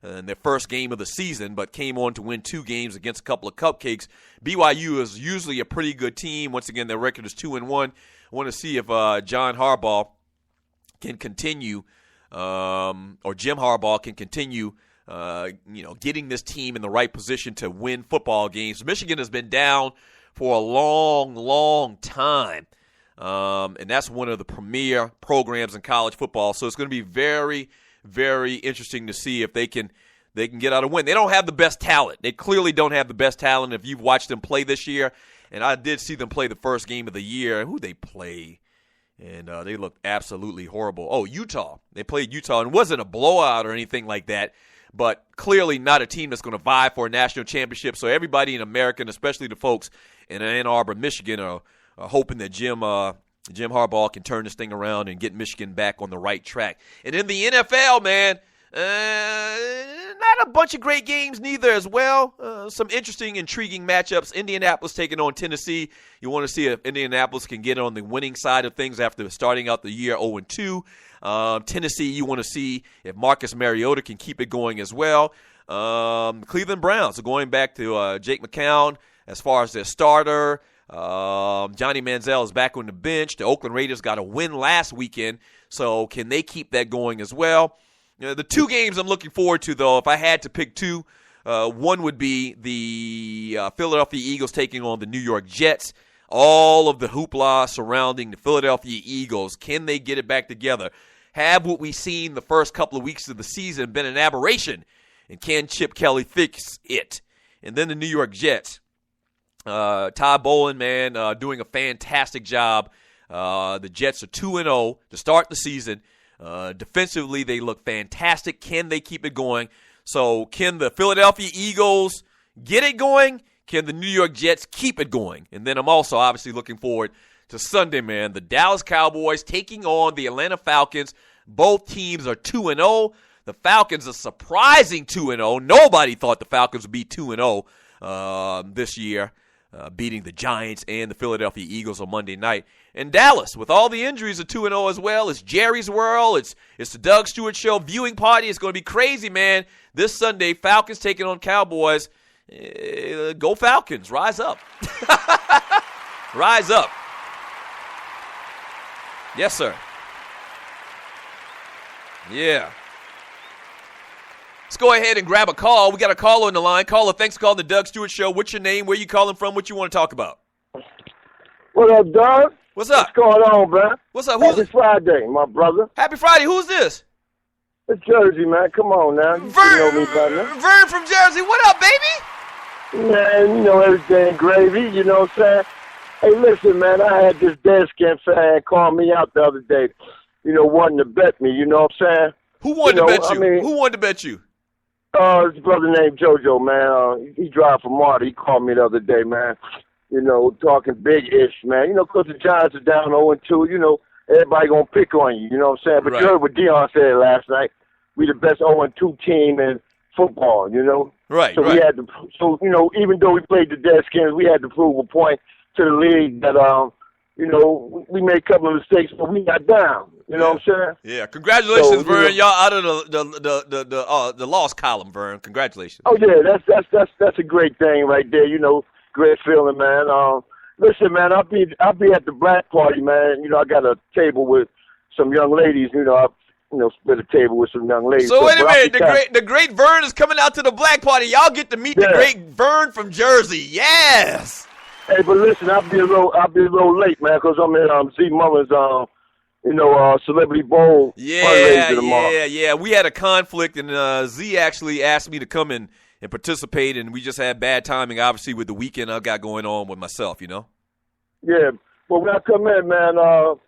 Speaker 2: in their first game of the season, but came on to win 2 games against a couple of cupcakes. BYU is usually a pretty good team. Once again, their record is 2-1. I want to see if John Harbaugh can continue, or Jim Harbaugh can continue, getting this team in the right position to win football games. Michigan has been down for a long, long time, and that's one of the premier programs in college football. So it's going to be very, very interesting to see if they can get out a win. They don't have the best talent. They clearly don't have the best talent. If you've watched them play this year, and I did see them play the first game of the year, who they play. And they looked absolutely horrible. Oh, Utah. They played Utah, and it wasn't a blowout or anything like that, but clearly not a team that's going to vie for a national championship. So everybody in America, and especially the folks in Ann Arbor, Michigan, are hoping that Jim Harbaugh can turn this thing around and get Michigan back on the right track. And in the NFL, man, not a bunch of great games neither as well. Some interesting, intriguing matchups. Indianapolis taking on Tennessee. You want to see if Indianapolis can get on the winning side of things after starting out the year 0-2. Tennessee, you want to see if Marcus Mariota can keep it going as well. Cleveland Browns are going back to Jake McCown as far as their starter. Johnny Manziel is back on the bench. The Oakland Raiders got a win last weekend, so can they keep that going as well? The 2 games I'm looking forward to, though, if I had to pick 2, one would be the Philadelphia Eagles taking on the New York Jets. All of the hoopla surrounding the Philadelphia Eagles. Can they get it back together? Have what we've seen the first couple of weeks of the season been an aberration? And can Chip Kelly fix it? And then the New York Jets. Todd Bowlen, man, doing a fantastic job. The Jets are 2-0 to start the season. Defensively, they look fantastic. Can they keep it going? So can the Philadelphia Eagles get it going? Can the New York Jets keep it going? And then I'm also obviously looking forward to Sunday, man. The Dallas Cowboys taking on the Atlanta Falcons. Both teams are 2-0. The Falcons are surprising 2-0. Nobody thought the Falcons would be 2-0 this year, beating the Giants and the Philadelphia Eagles on Monday night. And Dallas, with all the injuries, are 2-0 as well. It's Jerry's World. It's the Doug Stewart Show viewing party. It's going to be crazy, man. This Sunday, Falcons taking on Cowboys. Go Falcons. Rise up. Rise up. Yes, sir. Yeah. Let's go ahead and grab a call. We got a caller on the line. Caller, thanks for calling the Doug Stewart Show. What's your name? Where you calling from? What you want to talk about?
Speaker 7: What up, Doug?
Speaker 2: What's up?
Speaker 7: What's going on, man?
Speaker 2: What's up?
Speaker 7: Happy Friday, my brother.
Speaker 2: Happy Friday. Who's this?
Speaker 7: It's Jersey, man. Come on now. You know me by now.
Speaker 2: Vern from Jersey. What up, baby?
Speaker 7: Man, you know everything gravy. You know what I'm saying? Hey, listen, man. I had this dead-skin fan call me out the other day, wanting to bet me. You know what I'm saying?
Speaker 2: Who wanted to bet you? Who wanted to bet you?
Speaker 7: It's a brother named JoJo, man. He drive for Marty. He called me the other day, man. talking big-ish, man. 'Cause the Giants are down 0-2, everybody going to pick on you, you know what I'm saying? But
Speaker 2: Right.
Speaker 7: you heard what Dion said last night. We the best 0-2 team in football,
Speaker 2: Right,
Speaker 7: So
Speaker 2: right.
Speaker 7: we had to, even though we played the Deadskins, we had to prove a point to the league that, we made a couple of mistakes, but we got down. You know what I'm saying?
Speaker 2: Yeah, congratulations,
Speaker 7: So,
Speaker 2: Vern. Y'all out of the loss column, Vern. Congratulations.
Speaker 7: Oh yeah, that's a great thing right there. Great feeling, man. Listen, man, I'll be at the black party, man. I got a table with some young ladies. Split a table with some young ladies.
Speaker 2: So wait a
Speaker 7: but I'll
Speaker 2: minute,
Speaker 7: be
Speaker 2: the great Vern is coming out to the black party. Y'all get to meet the great Vern from Jersey. Yes.
Speaker 7: Hey, but listen, I'll be a little late, man, because I'm in Z Mullen's Celebrity Bowl fundraiser tomorrow.
Speaker 2: Yeah. We had a conflict, and Z actually asked me to come in and participate, and we just had bad timing, obviously, with the weekend I've got going on with myself,
Speaker 7: Yeah, but when I come in, man, the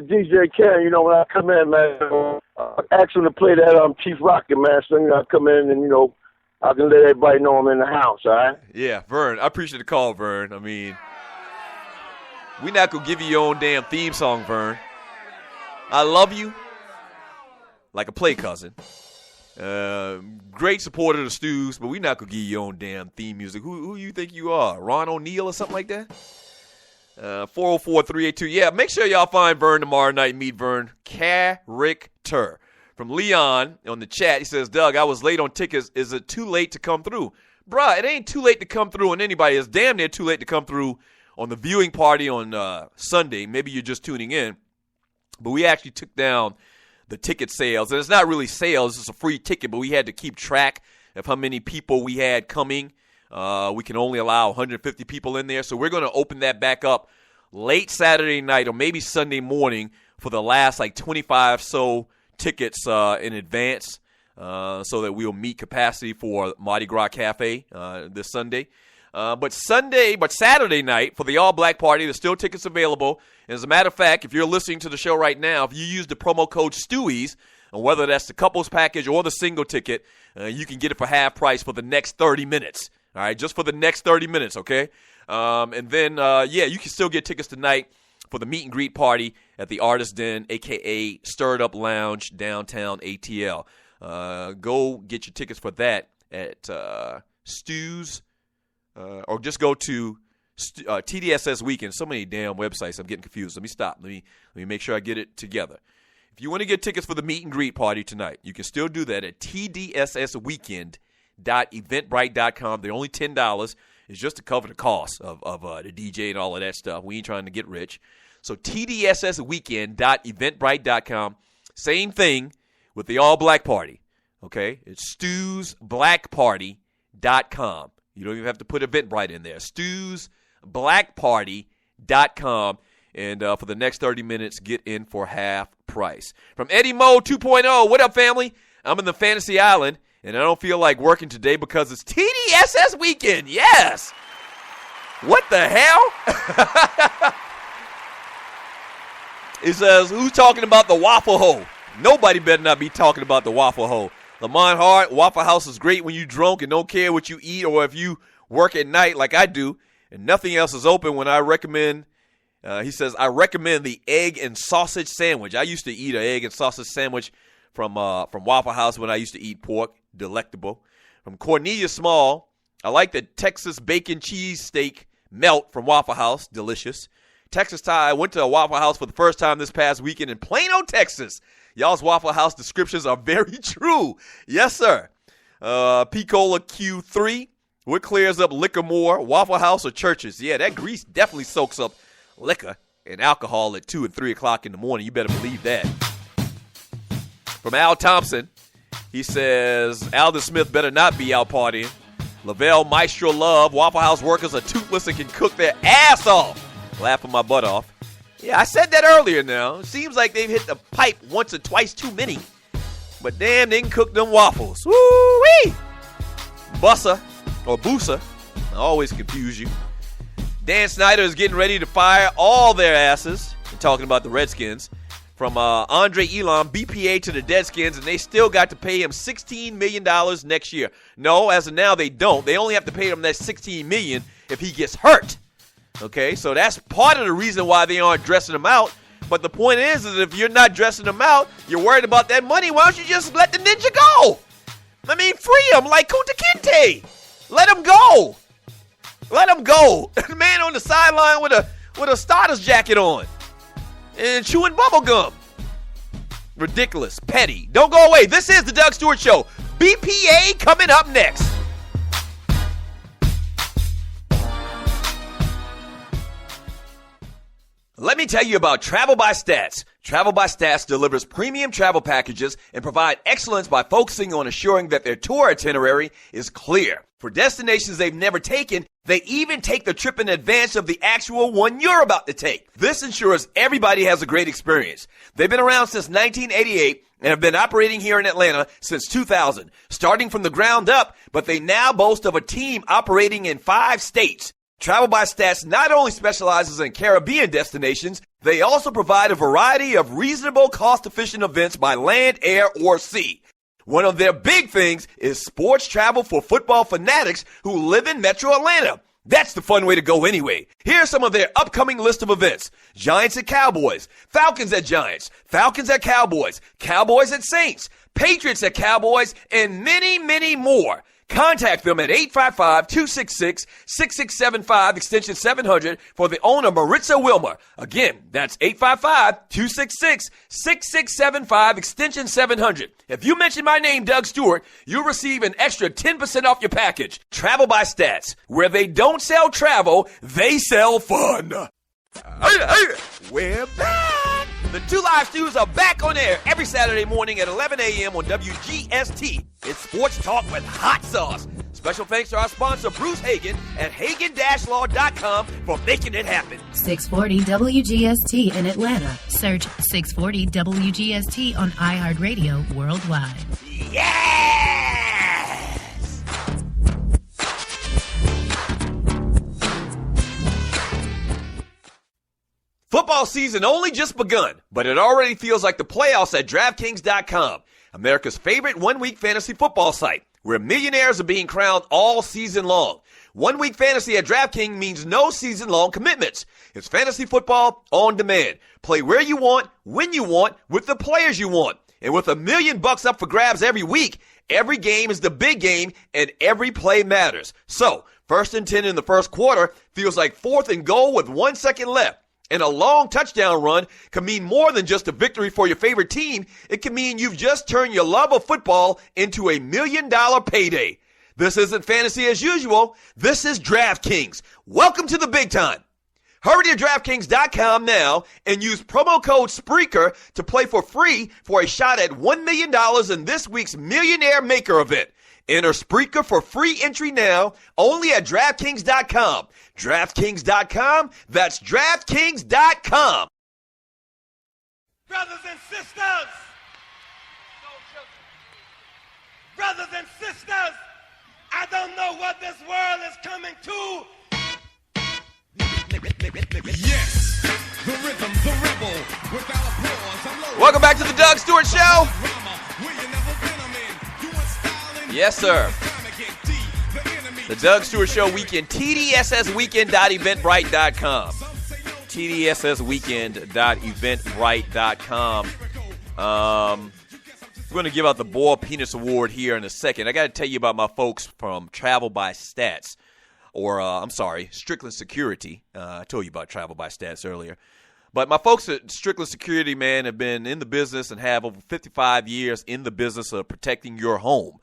Speaker 7: DJ Ken, when I come in, man, ask him to play that Chief Rocket, man, so I come in and, I can let everybody know I'm in the house, all right?
Speaker 2: Yeah, Vern, I appreciate the call, Vern. I mean, we not going to give you your own damn theme song, Vern. I love you like a play cousin. Great supporter of the Stews, but we not going to give you your own damn theme music. Who you think you are, Ron O'Neal or something like that? 404-382. Yeah, make sure y'all find Vern tomorrow night and meet Vern. Character. From Leon on the chat, he says, Doug, I was late on tickets. Is it too late to come through? Bruh, it ain't too late to come through on anybody. It's damn near too late to come through on the viewing party on Sunday. Maybe you're just tuning in. But we actually took down the ticket sales. And it's not really sales. It's a free ticket, but we had to keep track of how many people we had coming. We can only allow 150 people in there. So we're going to open that back up late Saturday night or maybe Sunday morning for the last 25 so tickets in advance so that we'll meet capacity for Mardi Gras Cafe this Sunday. But Saturday night for the All Black Party, there's still tickets available. And as a matter of fact, if you're listening to the show right now, if you use the promo code STEWIES, and whether that's the couples package or the single ticket, you can get it for half price for the next 30 minutes. All right, just for the next 30 minutes, okay? And then, you can still get tickets tonight for the meet and greet party at the Artist Den, a.k.a. Stirred Up Lounge, downtown ATL. Go get your tickets for that at Stews, or just go to TDSS Weekend. So many damn websites, I'm getting confused. Let me stop. Let me make sure I get it together. If you want to get tickets for the meet and greet party tonight, you can still do that at tdssweekend.eventbrite.com. They're only $10. It's just to cover the cost of the DJ and all of that stuff. We ain't trying to get rich. So tdssweekend.eventbrite.com. Same thing with the All Black Party. Okay? It's stewsblackparty.com. You don't even have to put Eventbrite in there. stewsblackparty.com. And for the next 30 minutes, get in for half price. From Eddie Mo 2.0, what up, family? I'm in the Fantasy Island, and I don't feel like working today because it's TDSS weekend. Yes! What the hell? It says, who's talking about the Waffle Hole? Nobody better not be talking about the Waffle Hole. Lamont Hart, Waffle House is great when you drunk and don't care what you eat or if you work at night like I do, and nothing else is open when I recommend. He says, I recommend the egg and sausage sandwich. I used to eat an egg and sausage sandwich from Waffle House when I used to eat pork. Delectable. From Cornelia Small, I like the Texas bacon cheese steak melt from Waffle House. Delicious. Texas Tie, I went to a Waffle House for the first time this past weekend in Plano, Texas. Y'all's Waffle House descriptions are very true. Yes, sir. Picola Q3, what clears up liquor more, Waffle House or churches? Yeah, that grease definitely soaks up liquor and alcohol at 2 and 3 o'clock in the morning. You better believe that. From Al Thompson, he says, Alden Smith better not be out partying. Lavelle Maestro Love, Waffle House workers are toothless and can cook their ass off. Laughing my butt off. Yeah, I said that earlier now. It seems like they've hit the pipe once or twice too many. But damn, they can cook them waffles. Woo-wee! Bussa, or Boosa, I always confuse you. Dan Snyder is getting ready to fire all their asses. I'm talking about the Redskins. From Andre Elam, BPA to the Deadskins, and they still got to pay him $16 million next year. No, as of now, they don't. They only have to pay him that $16 million if he gets hurt. Okay, so that's part of the reason why they aren't dressing them out. But the point is if you're not dressing them out, you're worried about that money, why don't you just let the ninja go? I mean, free him like Kunta Kinte. Let him go. Let him go. The man on the sideline with a starter's jacket on and chewing bubble gum. Ridiculous. Petty. Don't go away. This is the Doug Stewart Show. BPA coming up next. Let me tell you about Travel by Stats. Travel by Stats delivers premium travel packages and provide excellence by focusing on assuring that their tour itinerary is clear. For destinations they've never taken, they even take the trip in advance of the actual one you're about to take. This ensures everybody has a great experience. They've been around since 1988 and have been operating here in Atlanta since 2000, starting from the ground up, but they now boast of a team operating in 5 states. Travel by Stats not only specializes in Caribbean destinations, they also provide a variety of reasonable, cost-efficient events by land, air, or sea. One of their big things is sports travel for football fanatics who live in Metro Atlanta. That's the fun way to go anyway. Here's some of their upcoming list of events. Giants at Cowboys, Falcons at Giants, Falcons at Cowboys, Cowboys at Saints, Patriots at Cowboys, and many, many more. Contact them at 855-266-6675, extension 700 for the owner, Maritza Wilmer. Again, that's 855-266-6675, extension 700. If you mention my name, Doug Stewart, you'll receive an extra 10% off your package. Travel by Stats. Where they don't sell travel, they sell fun. We're back. The 2 Live Stews are back on air every Saturday morning at 11 a.m. on WGST. It's sports talk with hot sauce. Special thanks to our sponsor, Bruce Hagen at Hagen-Law.com for making it happen.
Speaker 1: 640 WGST in Atlanta. Search 640 WGST on iHeartRadio worldwide.
Speaker 2: Yes! Football season only just begun, but it already feels like the playoffs at DraftKings.com, America's favorite one-week fantasy football site, where millionaires are being crowned all season long. One-week fantasy at DraftKings means no season-long commitments. It's fantasy football on demand. Play where you want, when you want, with the players you want. And with $1 million up for grabs every week, every game is the big game, and every play matters. So, 1st and 10 in the first quarter feels like 4th and goal with 1 second left. And a long touchdown run can mean more than just a victory for your favorite team. It can mean you've just turned your love of football into $1 million payday. This isn't fantasy as usual. This is DraftKings. Welcome to the big time. Hurry to DraftKings.com now and use promo code Spreaker to play for free for a shot at $1 million in this week's Millionaire Maker event. Enter Spreaker for free entry now, only at DraftKings.com. DraftKings.com, that's DraftKings.com.
Speaker 8: Brothers and sisters! Brothers and sisters! I don't know what this world is coming to.
Speaker 11: Yes, the rhythm, the rebel, without applause.
Speaker 2: Welcome back to the Doug Stewart Show. Yes, sir. The Doug Stewart Show weekend, TDSSweekend.eventbrite.com. TDSSweekend.eventbrite.com. We're going to give out the Boy Penis Award here in a second. I got to tell you about my folks from Travel by Stats, or Strickland Security. I told you about Travel by Stats earlier. But my folks at Strickland Security, man, have been in the business and have over 55 years in the business of protecting your home.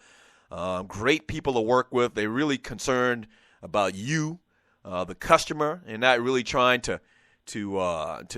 Speaker 2: Great people to work with. They're really concerned about you, the customer, and not really trying to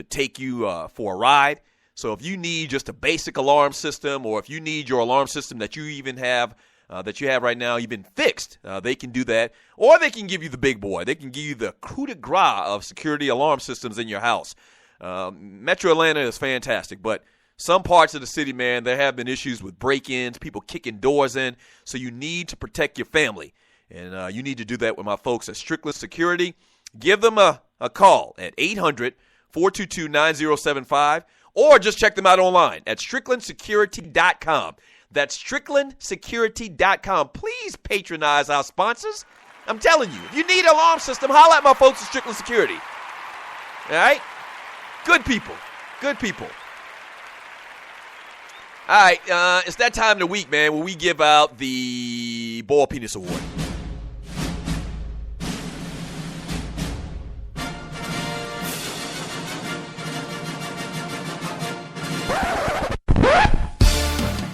Speaker 2: take you for a ride. So if you need just a basic alarm system, or if you need your alarm system that you even have right now even fixed, they can do that. Or they can give you the big boy. They can give you the coup de grace of security alarm systems in your house. Metro Atlanta is fantastic, but some parts of the city, man, there have been issues with break-ins, people kicking doors in, so you need to protect your family. And you need to do that with my folks at Strickland Security. Give them a call at 800-422-9075, or just check them out online at StricklandSecurity.com. That's StricklandSecurity.com. Please patronize our sponsors. I'm telling you. If you need an alarm system, holler at my folks at Strickland Security. All right? Good people. Good people. All right, it's that time of the week, man, where we give out the Boy Penis Award.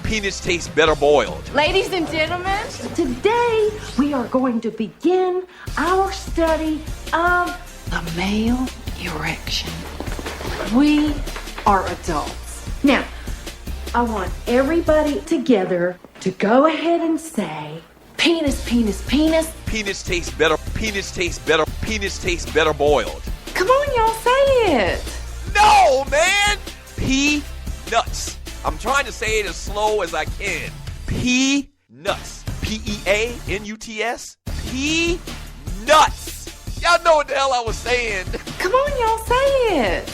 Speaker 2: Penis tastes better boiled.
Speaker 12: Ladies and gentlemen, today we are going to begin our study of the male erection. We are adults. Now, I want everybody together to go ahead and say, penis, penis, penis.
Speaker 2: Penis tastes better. Penis tastes better. Penis tastes better boiled.
Speaker 12: Come on, y'all, say it.
Speaker 2: No, man. P-nuts. I'm trying to say it as slow as I can. P-nuts. P-E-A-N-U-T-S. P-nuts. Y'all know what the hell I was saying.
Speaker 12: Come on, y'all, say it.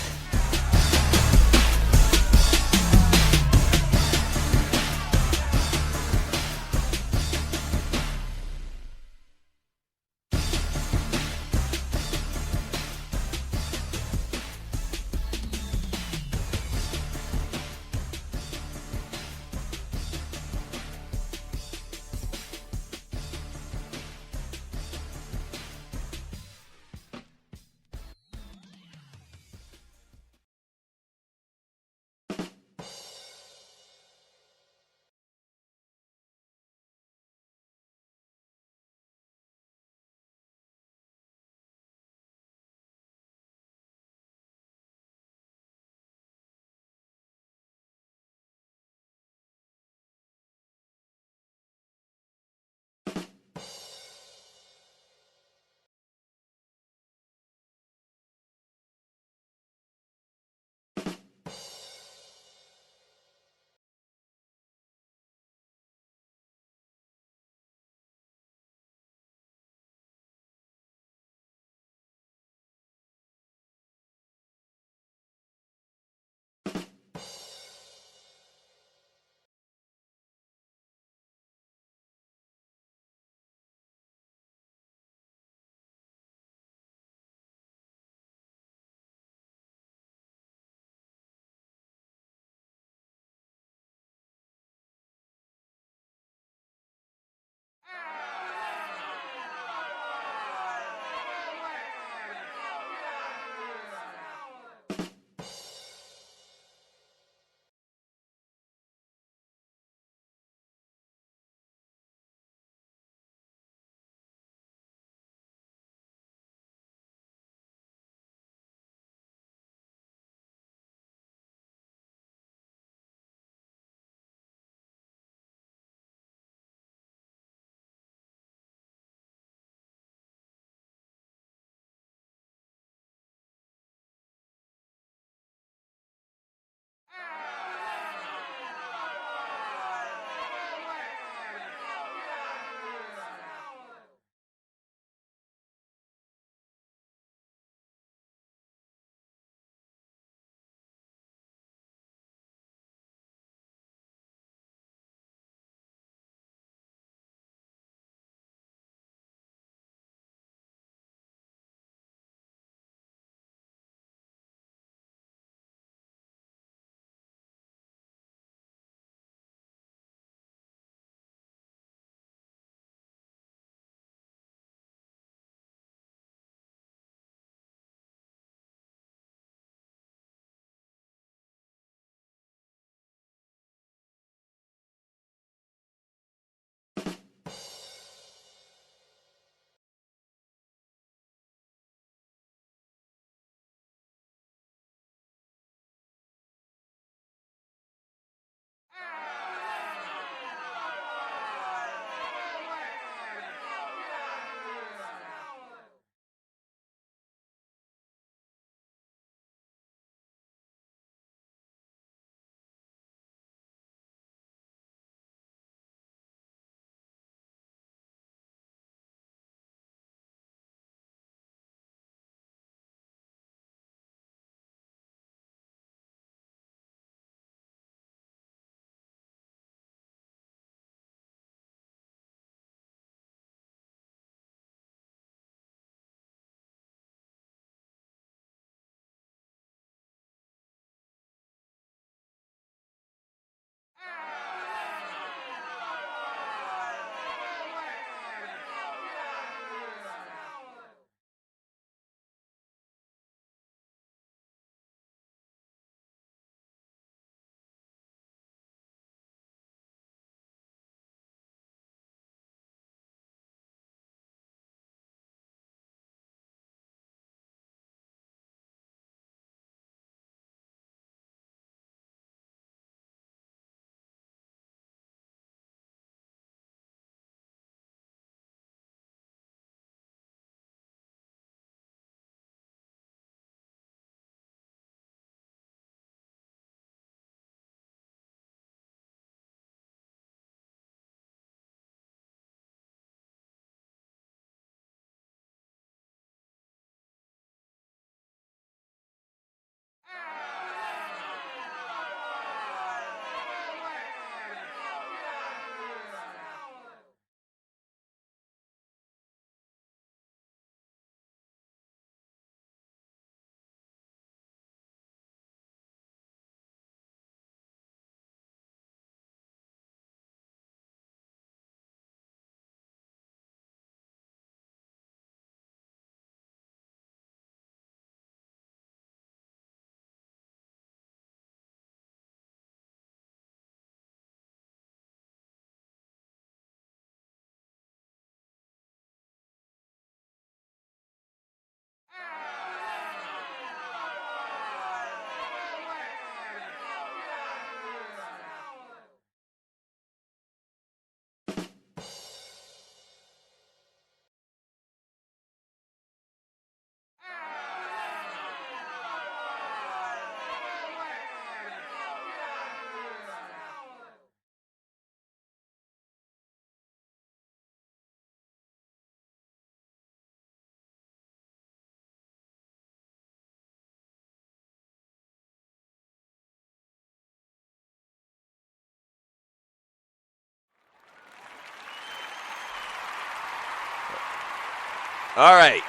Speaker 2: All right.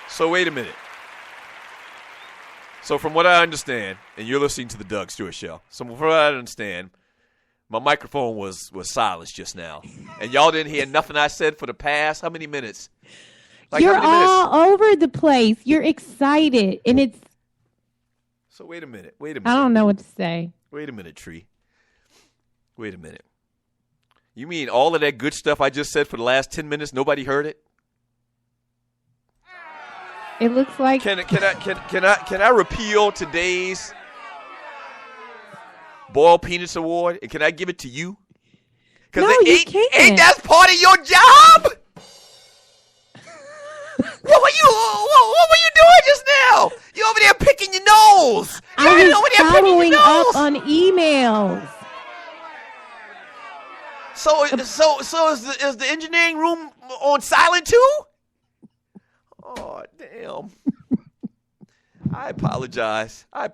Speaker 2: So wait a minute. So from what I understand, and you're listening to the Doug Stewart Show, so from what I understand, my microphone was silenced just now. And y'all didn't hear nothing I said for the past, how many minutes?
Speaker 9: You're all over the place. You're excited. And it's...
Speaker 2: So wait a minute. I
Speaker 9: don't know what to say.
Speaker 2: Wait a minute, Tree. Wait a minute. You mean all of that good stuff I just said for the last 10 minutes, nobody heard it?
Speaker 9: It looks like...
Speaker 2: Can I repeal today's Boiled Penis Award, and can I give it to you? Because
Speaker 9: you can't.
Speaker 2: Ain't that part of your job? What were you doing just now? You over there picking your nose.
Speaker 9: I was following up on emails.
Speaker 2: So is the engineering room on silent too? Oh, damn. I apologize. All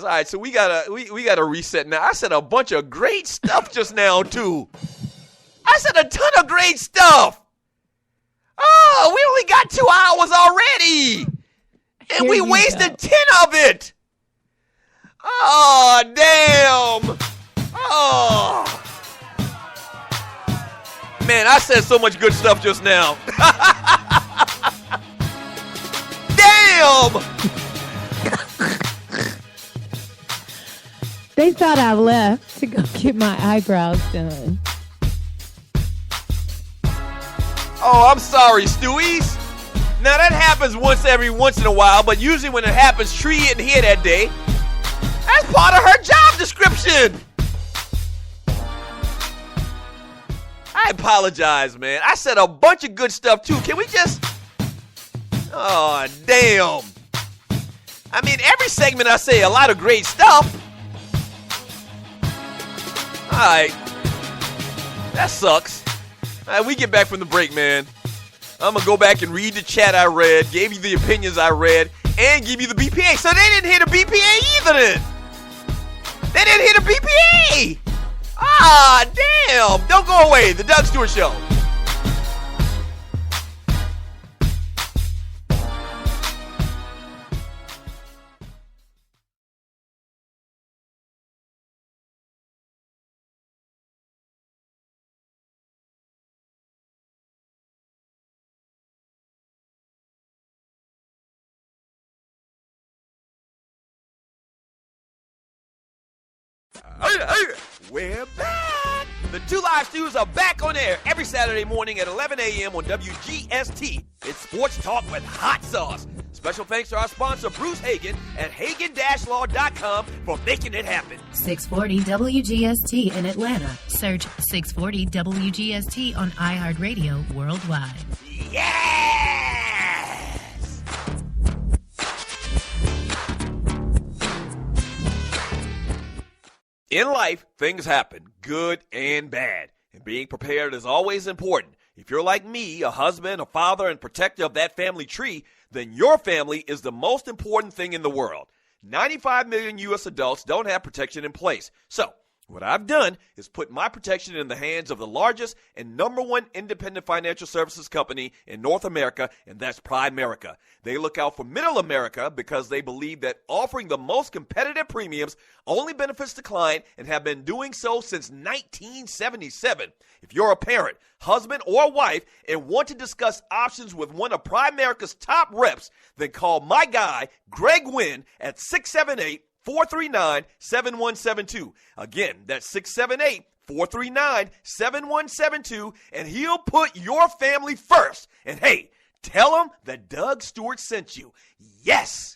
Speaker 2: right, so we gotta reset now. I said a bunch of great stuff just now too. I said a ton of great stuff. Oh, we only got 2 hours already. And we wasted 10 of it. Oh, damn. Oh. Man, I said so much good stuff just now. Damn.
Speaker 9: They thought I left to go get my eyebrows done.
Speaker 2: Oh, I'm sorry, Stewies. Now, that happens once in a while, but usually when it happens, Tree isn't here that day. That's part of her job description. I apologize, man. I said a bunch of good stuff, too. Can we just... Oh, damn. I mean, every segment I say a lot of great stuff. All right. That sucks. All right, we get back from the break, man. I'm going to go back and read the chat I read, gave you the opinions I read, and give you the BPA. So they didn't hear the BPA either then. They didn't hear the BPA. Ah, damn. Don't go away. The Doug Stewart Show. We're back. The Two Live Stews are back on air every Saturday morning at 11 a.m. on WGST. It's sports talk with hot sauce. Special thanks to our sponsor, Bruce Hagen, at Hagen-Law.com for making it happen.
Speaker 1: 640 WGST in Atlanta. Search 640 WGST on iHeartRadio worldwide.
Speaker 2: Yes! In life, things happen, good and bad. And being prepared is always important. If you're like me, a husband, a father, and protector of that family tree, then your family is the most important thing in the world. 95 million U.S. adults don't have protection in place. So, what I've done is put my protection in the hands of the largest and number one independent financial services company in North America, and that's Primerica. They look out for middle America because they believe that offering the most competitive premiums only benefits the client and have been doing so since 1977. If you're a parent, husband, or wife and want to discuss options with one of Primerica's top reps, then call my guy, Greg Wynn, at 678-439-7172. Again, that's 678-439-7172, and he'll put your family first. And hey, tell him that Doug Stewart sent you. Yes!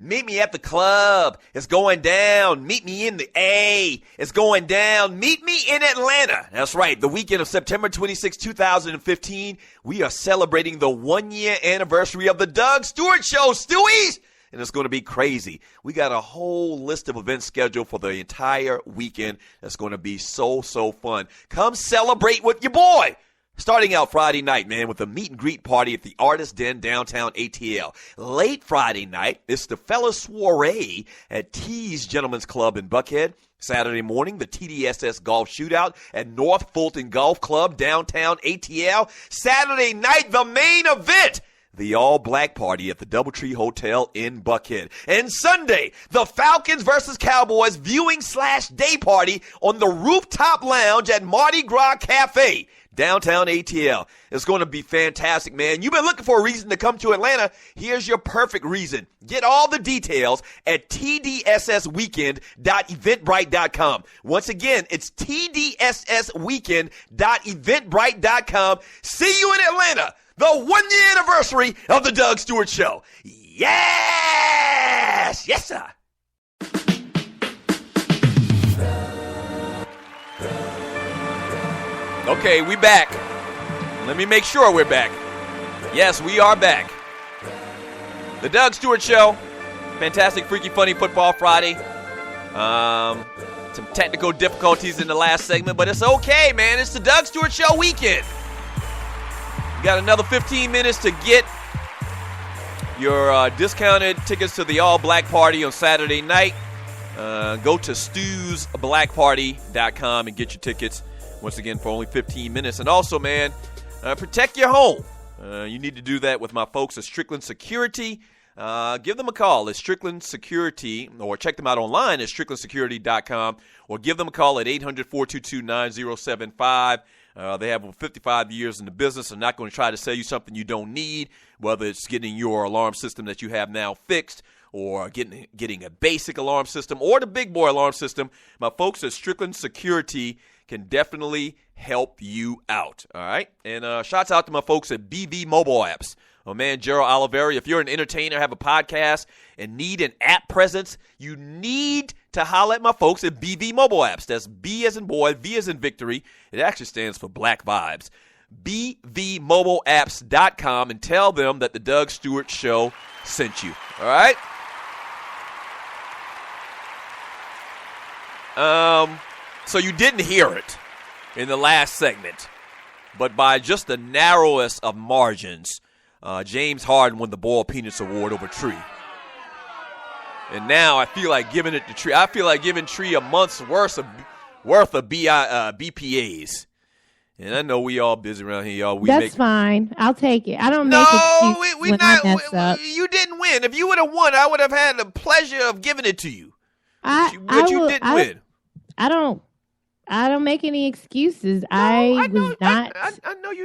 Speaker 2: Meet me at the club. It's going down. Meet me in the A. It's going down. Meet me in Atlanta. That's right. The weekend of September 26, 2015, we are celebrating the 1-year anniversary of the Doug Stewart Show, Stewies! And it's going to be crazy. We got a whole list of events scheduled for the entire weekend. That's going to be so fun. Come celebrate with your boy. Starting out Friday night, man, with a meet and greet party at the Artist Den downtown ATL. Late Friday night, it's the Fella Soiree at T's Gentlemen's Club in Buckhead. Saturday morning, the TDSS Golf Shootout at North Fulton Golf Club, downtown ATL. Saturday night, the main event, the all-black party at the Doubletree Hotel in Buckhead. And Sunday, the Falcons versus Cowboys viewing/day party on the rooftop lounge at Mardi Gras Cafe, downtown ATL. It's going to be fantastic, man. You've been looking for a reason to come to Atlanta. Here's your perfect reason. Get all the details at tdssweekend.eventbrite.com. Once again, it's tdssweekend.eventbrite.com. See you in Atlanta. The 1-year anniversary of the Doug Stewart Show. Yes! Yes, sir. Okay, we back. Let me make sure we're back. Yes, we are back. The Doug Stewart Show. Fantastic, freaky, funny Football Friday. Some technical difficulties in the last segment, but it's okay, man. It's the Doug Stewart Show weekend. You got another 15 minutes to get your discounted tickets to the all-black party on Saturday night. Go to stewsblackparty.com and get your tickets. Once again, for only 15 minutes. And also, man, protect your home. You need to do that with my folks at Strickland Security. Give them a call at Strickland Security, or check them out online at stricklandsecurity.com, or give them a call at 800-422-9075. They have over 55 years in the business. I'm not going to try to sell you something you don't need, whether it's getting your alarm system that you have now fixed, or getting a basic alarm system, or the big boy alarm system. My folks at Strickland Security can definitely help you out, all right? And shouts out to my folks at BV Mobile Apps. Oh, man, Gerald Oliveri, if you're an entertainer, have a podcast, and need an app presence, you need to holler at my folks at BV Mobile Apps. That's B as in boy, V as in victory. It actually stands for Black Vibes. BVMobileApps.com, and tell them that the Doug Stewart Show sent you, all right? So you didn't hear it in the last segment, but by just the narrowest of margins, James Harden won the Boiled Peanuts Award over Tree. And now I feel like giving it to Tree. I feel like giving Tree a month's worth of BPAs. And I know we all busy around here, y'all.
Speaker 9: That's fine. I'll take it. I don't make excuses when I mess up.
Speaker 2: You didn't win. If you would have won, I would have had the pleasure of giving it to you. But you didn't win.
Speaker 9: I don't make any excuses. I know
Speaker 2: you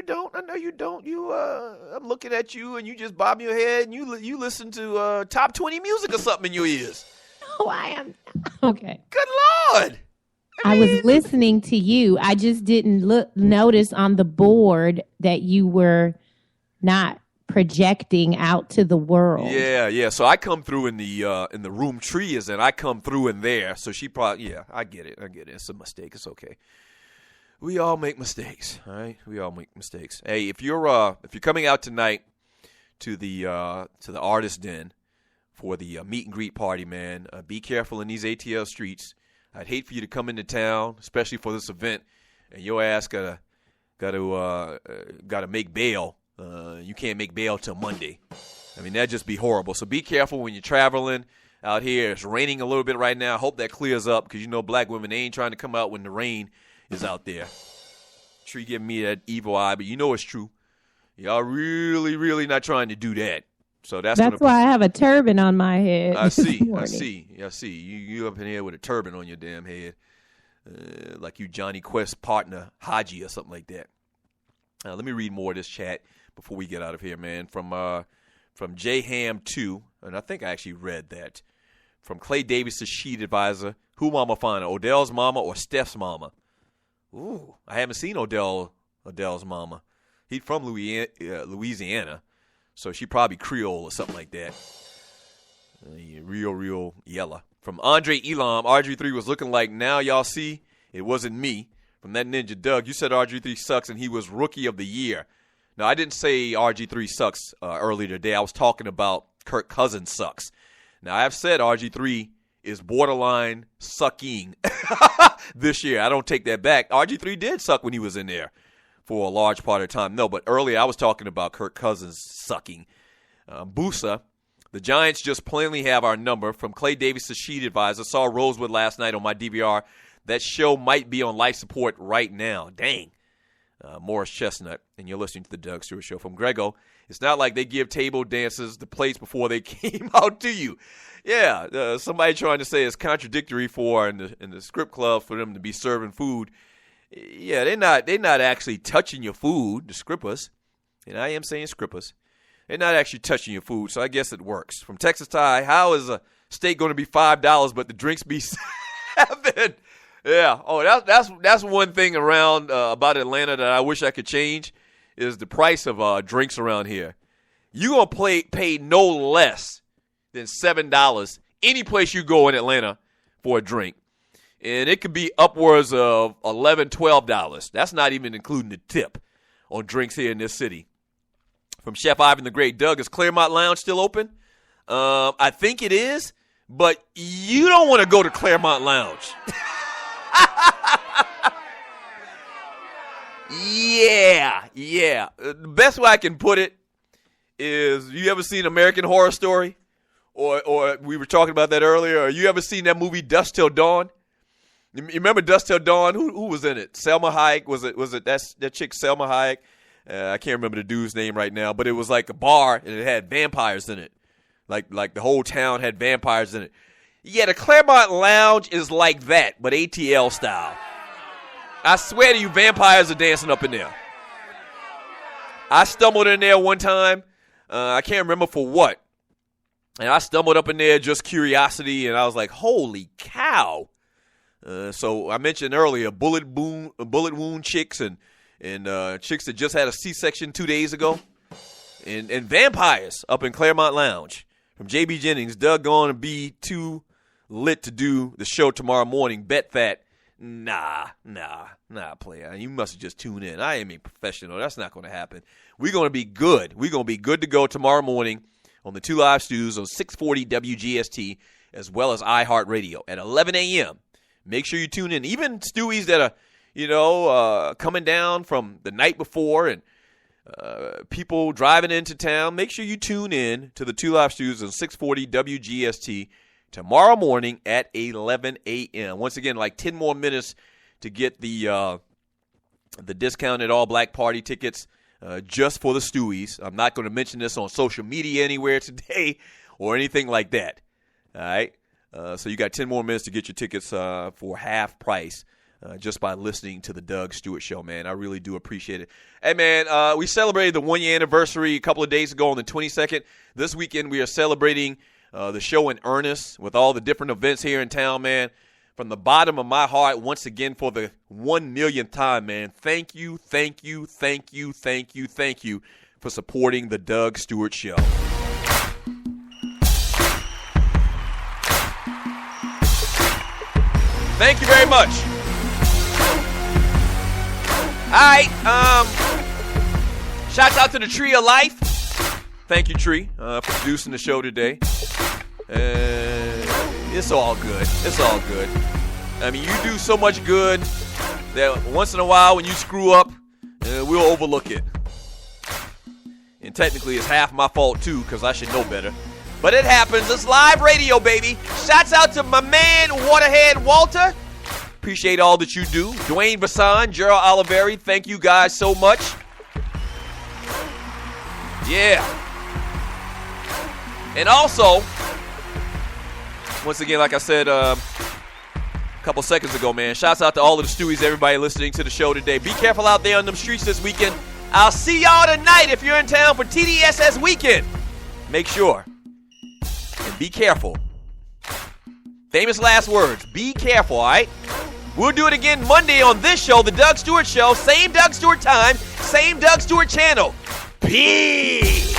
Speaker 2: don't. I know you don't. I'm looking at you, and you just bob your head, and you listen to top 20 music or something in your ears.
Speaker 9: No, I am. Okay.
Speaker 2: Good Lord.
Speaker 9: I was listening to you. I just didn't notice on the board that you were not projecting out to the world.
Speaker 2: Yeah. So I come through in the room Tree is in. I come through in there. So she probably, I get it. It's a mistake. It's okay. We all make mistakes, all right? We all make mistakes. Hey, if you're coming out tonight to the Artist Den for the meet and greet party, man, be careful in these ATL streets. I'd hate for you to come into town, especially for this event, and your ass gotta make bail. You can't make bail till Monday. I mean, that'd just be horrible. So be careful when you're traveling out here. It's raining a little bit right now. I hope that clears up, because you know black women, they ain't trying to come out when the rain is out there. Tree giving me that evil eye, but you know it's true. Y'all really, really not trying to do that. So that's
Speaker 9: why I have a turban on my head.
Speaker 2: I see. You up in here with a turban on your damn head, like you Johnny Quest's partner Haji or something like that. Let me read more of this chat before we get out of here, man. From JHam2, and I think I actually read that. From Clay Davis, the sheet advisor. Who mama finer, Odell's mama or Steph's mama? Ooh, I haven't seen Odell's mama. He's from Louisiana, so she probably Creole or something like that. Real yellow. From Andre Elam, RG3 was looking like, now y'all see, it wasn't me. From that ninja Doug, you said RG3 sucks and he was Rookie of the Year. No, I didn't say RG3 sucks earlier today. I was talking about Kirk Cousins sucks. Now, I've said RG3 is borderline sucking this year. I don't take that back. RG3 did suck when he was in there for a large part of the time. No, but earlier I was talking about Kirk Cousins sucking. Busa, The Giants just plainly have our number. From Clay Davis to Sheet Advisor. Saw Rosewood last night on my DVR. That show might be on life support right now. Dang. Morris Chestnut, and you're listening to the Doug Stewart Show. From Grego, it's not like they give table dances the plates before they came out to you. Yeah, somebody trying to say it's contradictory in the script club for them to be serving food. Yeah, they're not actually touching your food, the scrippers. And I am saying scrippers. They're not actually touching your food, so I guess it works. From Texas Ty, how is a steak going to be $5 but the drinks be $7? Yeah. Oh, that's one thing around about Atlanta that I wish I could change is the price of drinks around here. You're going to pay no less than $7 any place you go in Atlanta for a drink. And it could be upwards of $11, $12. That's not even including the tip on drinks here in this city. From Chef Ivan the Great, Doug, is Claremont Lounge still open? I think it is, but you don't want to go to Claremont Lounge. Yeah. The best way I can put it is, you ever seen American Horror Story? Or we were talking about that earlier. Or you ever seen that movie Dusk Till Dawn? You remember Dusk Till Dawn? Who was in it? Selma Hayek? Was it that chick Selma Hayek? I can't remember the dude's name right now, but it was like a bar and it had vampires in it. Like the whole town had vampires in it. Yeah, the Claremont Lounge is like that, but ATL style. I swear to you, vampires are dancing up in there. I stumbled in there one time. I can't remember for what. And I stumbled up in there just curiosity, and I was like, holy cow. So I mentioned earlier bullet wound chicks and chicks that just had a C-section 2 days ago. And vampires up in Claremont Lounge. From JB Jennings, Doug going to be too lit to do the show tomorrow morning. Bet that. Nah, player. You must have just tuned in. I am a professional. That's not going to happen. We're going to be good. We're going to be good to go tomorrow morning on the 2 Live Stews on 640 WGST as well as iHeartRadio at 11 a.m. Make sure you tune in. Even Stewies that are, coming down from the night before and people driving into town, make sure you tune in to the 2 Live Stews on 640 WGST tomorrow morning at 11 a.m. Once again, like 10 more minutes to get the discounted all-black party tickets just for the Stewies. I'm not going to mention this on social media anywhere today or anything like that. All right? So you got 10 more minutes to get your tickets for half price just by listening to the Doug Stewart Show, man. I really do appreciate it. Hey, man, we celebrated the one-year anniversary a couple of days ago on the 22nd. This weekend we are celebrating the show in earnest with all the different events here in town, man. From the bottom of my heart, once again, for the 1 millionth time, man, thank you for supporting the Doug Stewart Show. Thank you very much. All right, shouts out to the Tree of Life. Thank you, Tree, for producing the show today. It's all good. It's all good. I mean, you do so much good that once in a while when you screw up, we'll overlook it. And technically, it's half my fault, too, because I should know better. But it happens. It's live radio, baby. Shouts out to my man, Waterhead Walter. Appreciate all that you do. Dwayne Bassan, Gerald Oliveri, thank you guys so much. Yeah. And also, once again, like I said a couple seconds ago, man, shouts out to all of the Stewies, everybody listening to the show today. Be careful out there on them streets this weekend. I'll see y'all tonight if you're in town for TDSS weekend. Make sure. And be careful. Famous last words. Be careful, all right? We'll do it again Monday on this show, The Doug Stewart Show. Same Doug Stewart time, same Doug Stewart channel. Peace.